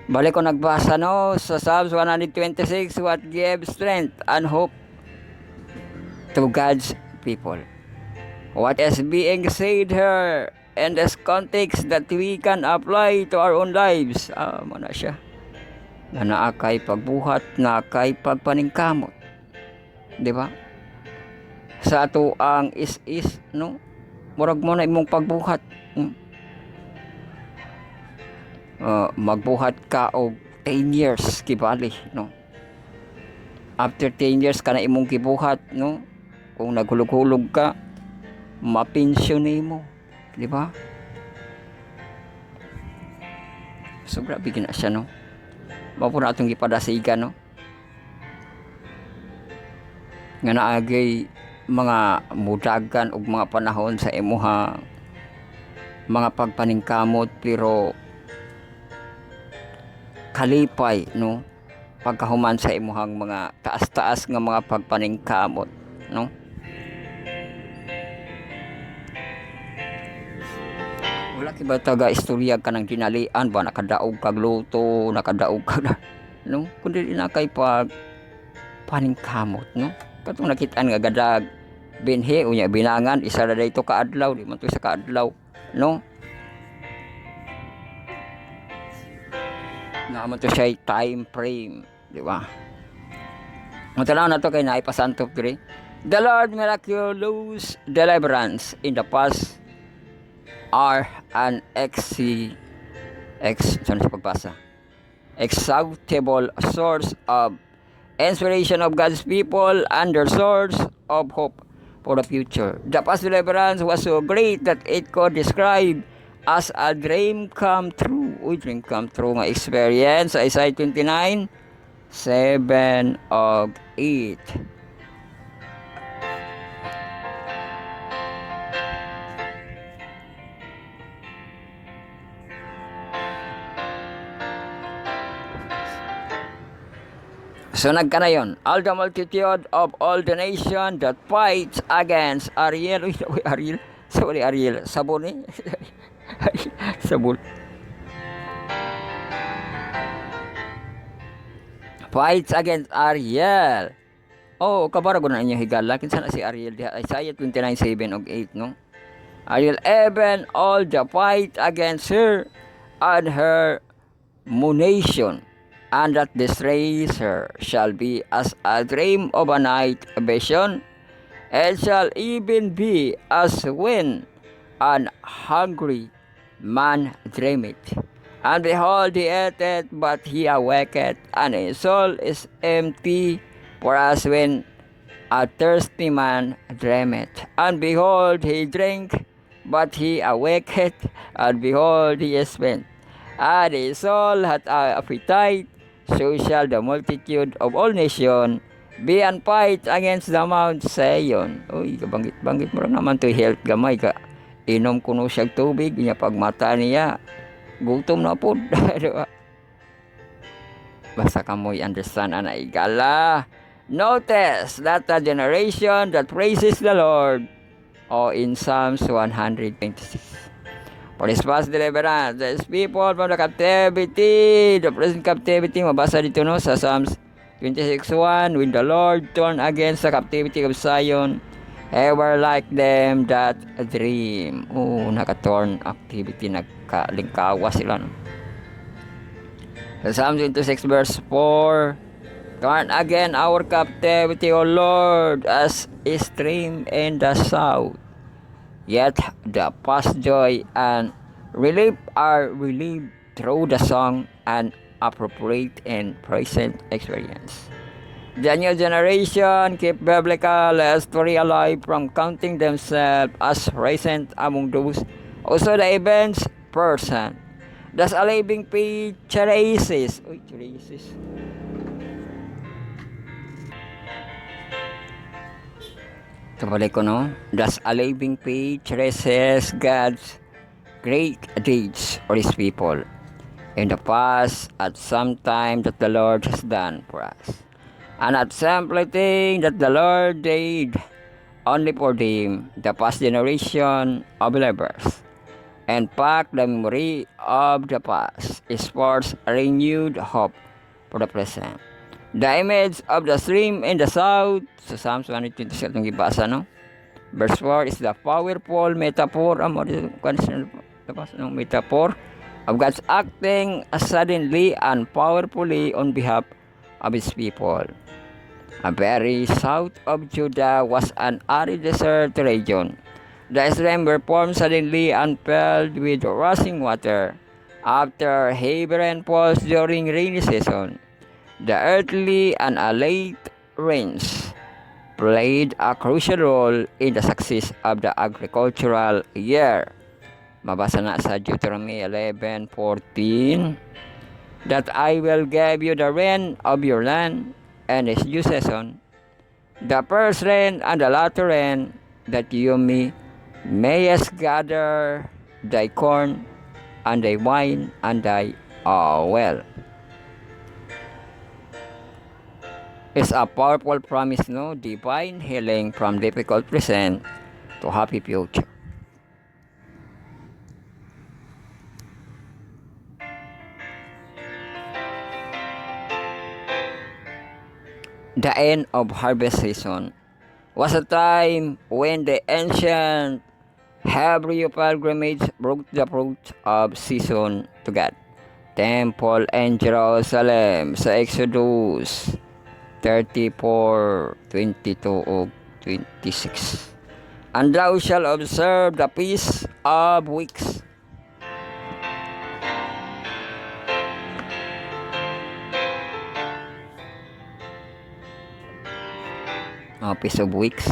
Balik ko nagbasa, no, sa Psalms 126, what gives strength and hope to God's people. What is being said here in this context that we can apply to our own lives? Mana siya. Na naakay pagbuhat, naakay pagpaningkamot. Di ba? Sa ato ang is, no? Murag mo na imong pagbuhat. Magbuhat ka og 10 years kibali, no? After 10 years ka na imong gibuhat, no? Kung naghulog-hulog ka, mapensyon mo, di ba? So grabe gina siya, no? Mapo na atong gipadasigan, no? Nga naagay mga mudagan og mga panahon sa imuha mga pagpaningkamot, pero kalipay, no, pagkahuman sa imuhang mga taas-taas nga mga pagpaningkamot, no? Wala kiba taga istorya ka ng dinalian ba, nakadaog kag luto, nakadaog kag no, kundi na kay pag paningkamot, no? Katong nakitaan nga gadag binhi unya binangan, isa ra dayto ka adlaw, di man to sa kaadlaw, no? Naman to siya time frame, di ba? Matalaw na to kay naipasanto diri. The Lord miraculous deliverance in the past are an exaltable source of inspiration of God's people and their source of hope for the future. The past deliverance was so great that it could describe as a dream come true. Dream come true nga experience sa Isaiah 29, 7 of 8. So nagkana yon. All the multitude of all the nation that fights against Ariel. Ariel. Sabon eh. Sabon. Fights against Ariel. Kabara ko na inyo higala. Kinsa na si Ariel diha? Isaiah 29:7 og 8, no? Ariel, even all the fight against her and her nation, and that distress her shall be as a dream of a night vision. It shall even be as when and hungry man dreameth. And behold, he ate it, but he awaketh, and his soul is empty, for as when a thirsty man dreameth. And behold, he drank, but he awaketh, and behold, he is spent. And his soul hath appetite, so shall the multitude of all nations be and fight against the Mount Zion. Uy, banggit-banggit mo lang naman to health gamay ka. Inom kuno siyang tubig, niya pagmata niya. Gutom na po. Basta kamoy understand ana igala. Notice that the generation that praises the Lord, in Psalms 126. For his past deliverance, his people from the captivity, the present captivity, mabasa dito no sa Psalms 26:1, when the Lord turned against the captivity of Zion, ever like them that dream. Naka-turn activity, nagkalingkawa sila. No? Sa Psalm 26 verse 4, turn again our captivity, O Lord, as a stream in the south. Yet the past joy and relief are relieved through the song and appropriate and present experience. The new generation keep biblical history alive from counting themselves as recent among those. Also the events person. Thus a living page traces. Kabalik ko no. Thus a living page traces God's great deeds for His people in the past at some time that the Lord has done for us. And at something that the Lord did only for them, the past generation of believers. And pack the memory of the past is forth renewed hope for the present. The image of the stream in the south, sa Psalms 126 itong gibasa, no? Verse 4 is the powerful metaphor, metaphor of God's acting suddenly and powerfully on behalf of His people. A very south of Judah was an arid desert region. The streams were formed suddenly and filled with rushing water after heavy rainfalls during rainy season. The early and late rains played a crucial role in the success of the agricultural year. Mabasa na sa Deuteronomy 11:14 that I will give you the rain of your land and its due season, the first rain and the latter rain, that you mayest gather thy corn and thy wine and thy oil. It's a powerful promise, no? Divine healing from difficult present to happy future. The end of harvest season was a time when the ancient Hebrew pilgrimage brought the fruit of season to God. Temple in Jerusalem sa Exodus 34:22-26. And thou shalt observe the feast of weeks. Feast of weeks.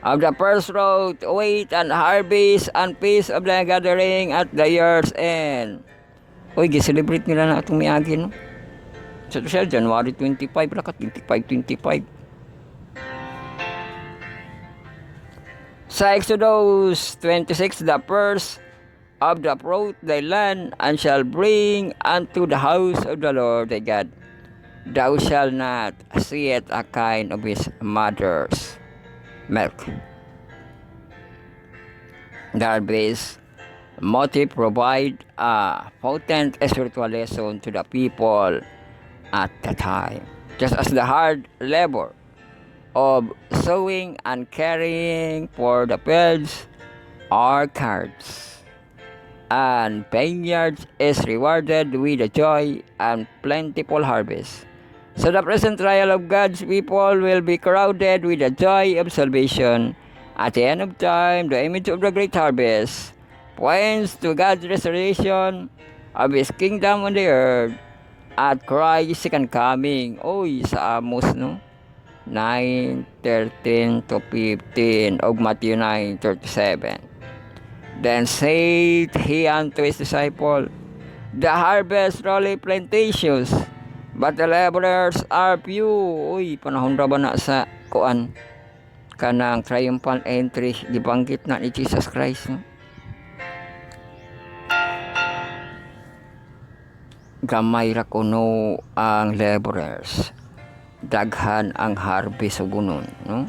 Of the first fruit, wheat and harvest, and feast of the gathering at the year's end. Gi-celebrate nila na itong miagi, no? So, siya, January 25, lakat 25. Sa Exodus 26, the first of the fruit thy land, and shall bring unto the house of the Lord thy God. Thou shalt not see it a kind of his mother's milk. The harvest motive provide a potent spiritual lesson to the people at the time, just as the hard labor of sowing and caring for the fields, orchards, and vineyards is rewarded with a joy and plentiful harvest. So the present trial of God's people will be crowded with the joy of salvation At the end of time, the image of the great harvest points to God's restoration of His kingdom on the earth at Christ's second coming. Oy, sa Amos, no? 9:13 to 15 of Matthew 9:37. Then said he unto his disciple, the harvest really plenteous, but the laborers are few. Uy, panahon ra ba na sa kuan kanang triumphal entry gibanggit na ni Jesus Christ, no? Gamay ra kuno ang laborers, daghan ang harvest ug unon, no?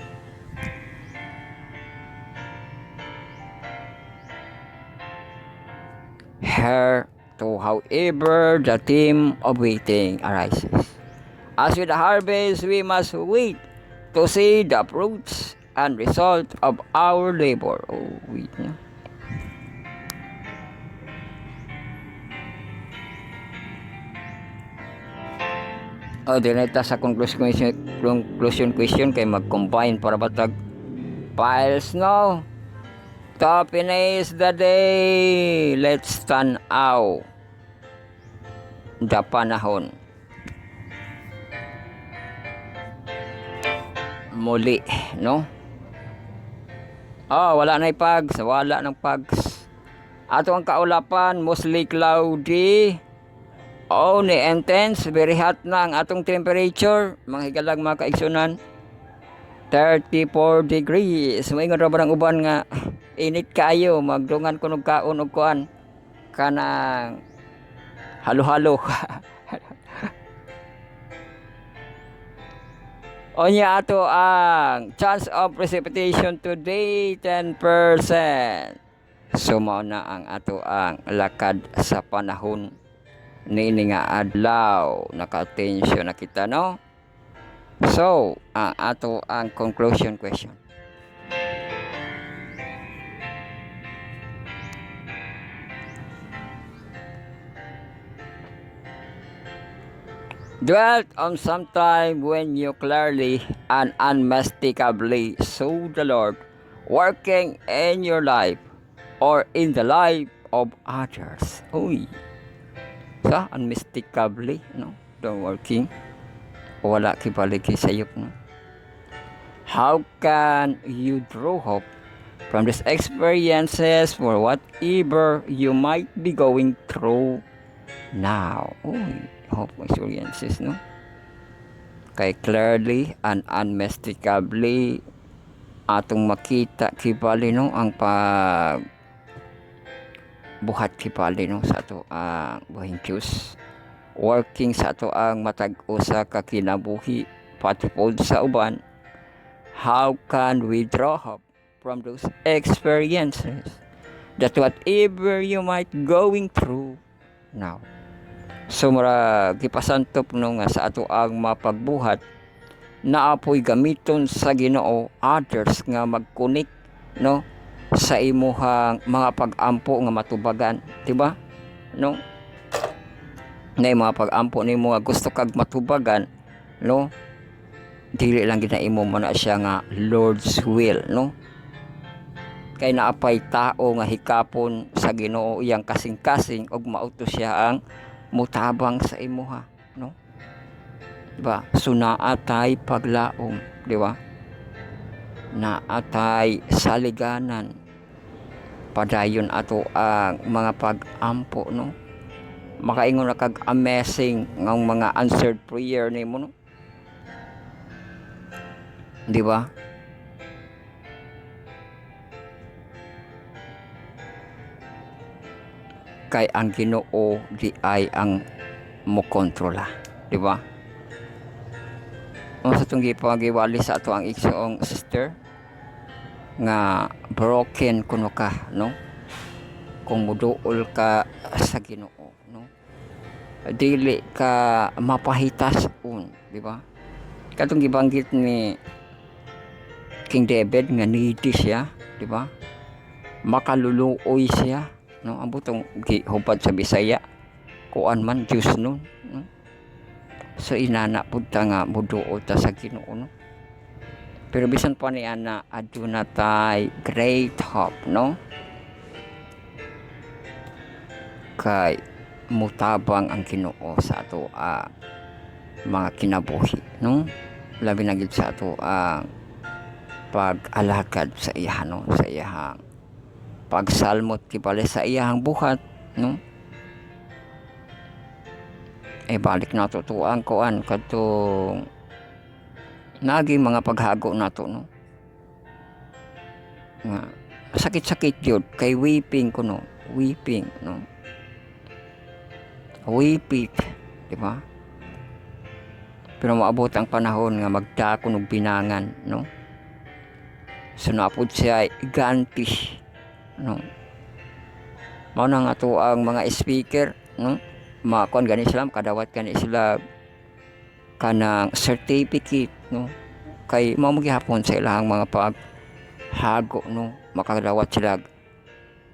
Here to however the theme of waiting arises. As with the harvest, we must wait to see the fruits and result of our labor. Oh, wait, no? Dineta sa conclusion question kay mag-combine para batag files, no? To finish the day, let's stand out the panahon. Muli, no? Wala na pags, wala ng pags. Ato ang kaulapan, mostly cloudy. Ni intense, very hot na ang atong temperature. Mga higalag mga kaigsunan, 34 degrees. Maingon ra barang uban nga init kayo, magdungan kunog kaon og kuan kanang halo-halo. Onya ato ang chance of precipitation today 10%. Sumao na ang ato ang lakad sa panahon niini nga adlaw. Naka-attention na kita, no? So, ang ato ang conclusion question. Dwelt on some time when you clearly and unmistakably saw the Lord working in your life or in the life of others. Uy. Sa unmistakably, no? The working. Wala kibaligi sayop, no? How can you draw hope from these experiences for whatever you might be going through now? Uy. Hope experiences, no? Kay clearly and unmistakably atong makita kibali, no, ang pag buhat kibali, no, sa ato ang buhing Diyos, working sa ato ang matag usa ka kinabuhi pati pod sa uban. How can we draw hope from those experiences that whatever you might going through now? So mura gipasantop, no, nga sa ato ang mapagbuhat naapoy gamiton sa Ginoo others nga mag-connect, no, sa imuhang mga pag-ampo nga matubagan, diba, no? Na mga pag-ampo nimo nga gusto kag matubagan, no, dili lang gid na imo man na siya nga Lord's will, no? Kay naapay tao nga hikapon sa Ginoo iyang kasing-kasing og mauto siya ang mutabang sa imuha, no? Diba? So naatay paglaom, diba? Naatay saliganan. Padayon ato ang mga pag-ampo, no? Makaingon na kag amazing ng mga answered prayer nimo, no? Diba? Kay ang Ginoo di ay ang mokontrola, di ba? Sa itong gipagiwali sa ato ang igsoong sister nga broken kuno ka, no? Kung muduol ka sa Ginoo, no? Dili ka mapahitas di ba? Katong gibanggit ni King David nga needy siya, di ba? Makaluluoy siya, no? Ang butong gihubad sa Bisaya kuan man Diyos nun, no? So inana pud ta nga muduol ta sa Ginoo, no? Pero bisan pa niya na aduna tay great hope, no? Kay mutabang ang Ginoo sa ato mga kinabuhi, no? Labi na gid sa ato ang pag-alakad sa iya, no? Sa iyang pagsalmot kibali sa iyang buhat, no? Balik na to ang kuan kadtong naging mga paghago nato, no? Nga sakit-sakit yun kay weeping ko, no? Weeping, no? Weeping, di ba? Pero maabot ang panahon nga magdakon og binangan, no? So napud siya iganti, no? Mao na nga to ang mga speaker, no? Makon gani sila, kadawat gani sila kanang certificate, no? Kay mao gihapon sa ilang mga paghago, no? Makadawat sila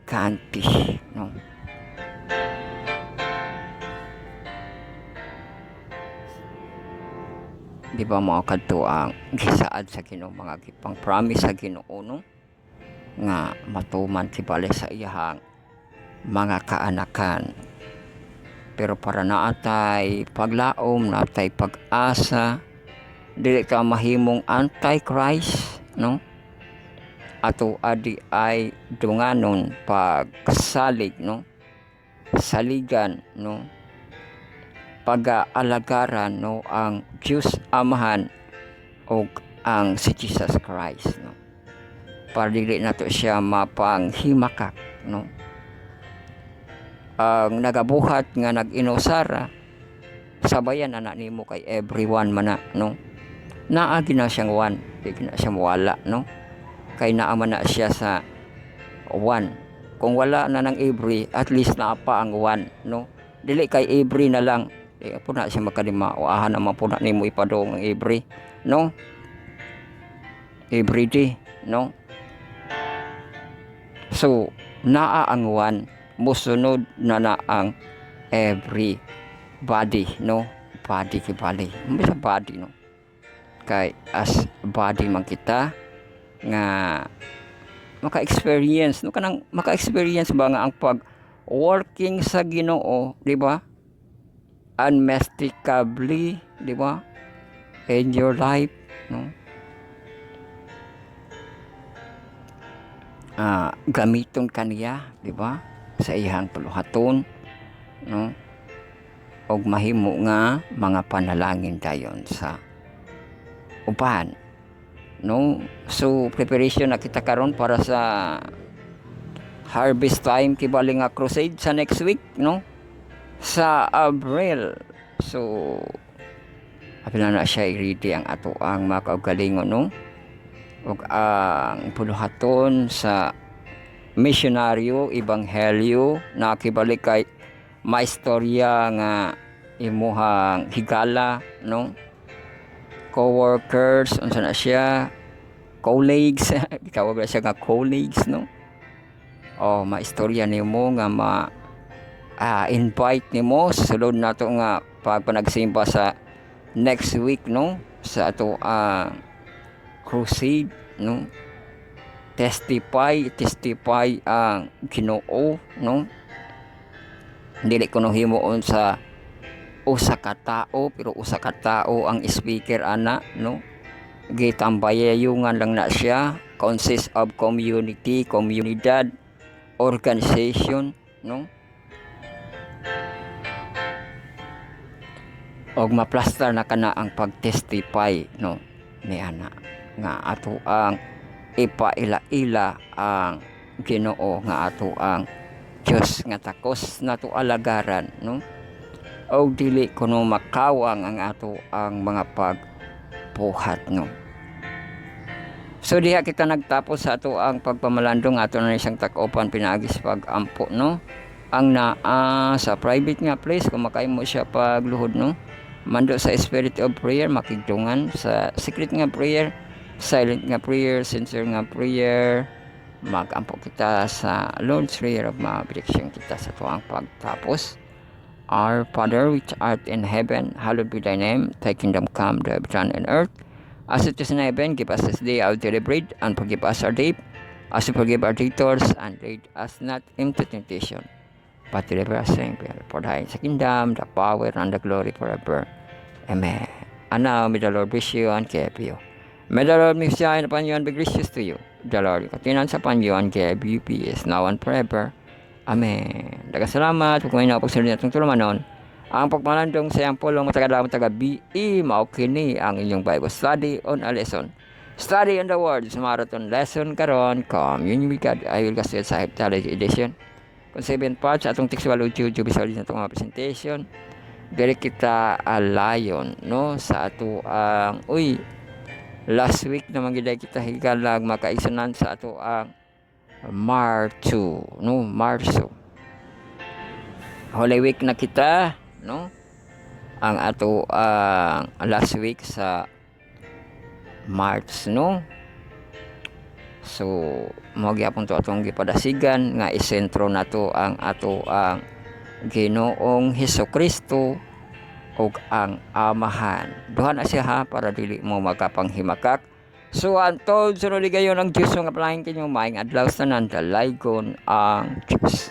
ganti, no? Di ba mga kadto ang gisaad sa Ginoo, mga gipang promise sa Ginoo, no? Nga matuman kibali sa iyahang mga kaanakan. Pero para naatay paglaom, naatay pag-asa, dili ka mahimong antichrist, no? Ato adi ay dunganon pagsalig, no? Saligan, no? Pag-aalagaran, no, ang Diyos Amahan o ang si Jesus Christ, no? Para dili nato siya mapanghimakak, no? Ang nagabuhat nga nag-inusara sabayan na nimo kay everyone man na, no? Naagi na siyang one, di na siya mawala, no? Kay naaman na siya sa one. Kung wala na ng every, at least na pa ang one, no? Dili kay every na lang, di po na siya makalima o ahan naman po na nimo ipadong ang every, no? Every day, no? So naa ang one, musunod na ang everybody, no? Body kibali, sa body, no? Kay as body man kita nga maka-experience, no? Kanang maka-experience ba nga ang pag working sa Ginoo, di ba? Unmistakably, di ba? In your life, no? Gamiton kaniya, di ba? Sa iyang paluhaton, no? Og mahimo nga mga panalangin dayon sa uban, no? So preparation na kita karon para sa harvest time kibali nga crusade sa next week, no? Sa Abril. So apil na siya i-ready ang ato ang mga kaugalingon, no? Og ang puluhaton sa misyonaryo, ebanghelyo na kibalik kay maistorya nga imuhang higala, no? Co-workers, unsa na siya, colleagues, gitawag na siya nga colleagues, no? O maistorya nimo nga invite nimo sa sulod nato nga pagpanagsimba sa next week, no? Sa ato crusade, no? Testify ang Ginoo, no? Dili ko no himuon sa usa ka tao, pero usa ka tao ang speaker ana, no? Gitambayayungan lang na siya, consist of community, komunidad, organization, no? Og maplastar na kana ang pag-testify, no? Ni ana nga ato ang ipaila-ila ang Ginoo, nga ato ang Diyos nga takos nato alagaran, no? O dili kuno makawang ang ato ang mga pagbuhat, no? So diha kita nagtapos sa ato ang pagpamalandong ato na isang tak-opan pinagis pag-ampo, no? Ang naa sa private nga place kung makaimo siya pagluhod, no? Mando sa spirit of prayer, makigdungan sa secret nga prayer, silent nga prayer, sincere nga prayer. Mag-ampo kita sa Lord's Prayer of mga benediction kita sa tuwang pagtapos. Our Father which art in heaven, hallowed be thy name. Thy kingdom come, thy will be done on earth As it is in heaven, give us this day our daily bread, and forgive us our debt, as we forgive our debtors, and lead us not into temptation, but deliver us from evil. For thine is the kingdom, the power, and the glory forever. Amen. And now may the Lord bless you and keep you. May the Lord make his shine upon you and be gracious to you. The Lord continue upon you and give you peace now and forever. Amen. Daghang salamat kung may napagsalita itong tulumanon. Ang pagmalandong sa iyang pulong matagadaman taga BE maukini ang inyong Bible study on a lesson. Study on the Word sa marathon lesson karon Communion with God. I will kasi sa Heptology Edition. Kung 7 parts atong textual audio visual sa itong mga presentation. Dili kita alayon no sa ato ang last week naman gid kita higalag makaisanan sa ato ang Marso no Marso. Holy Week na kita no ang ato last week sa March no. So mo gyapon to atong gipadasigan nga isentro nato ang ato ang Ginoong Hesukristo ug ang Amahan. Duha na siya ha para dili mo magkapanghimakak. So antod sunod gayon ang Diyos nga palahin kinyong maayong adlaw sa tanan dalaygon ang Diyos.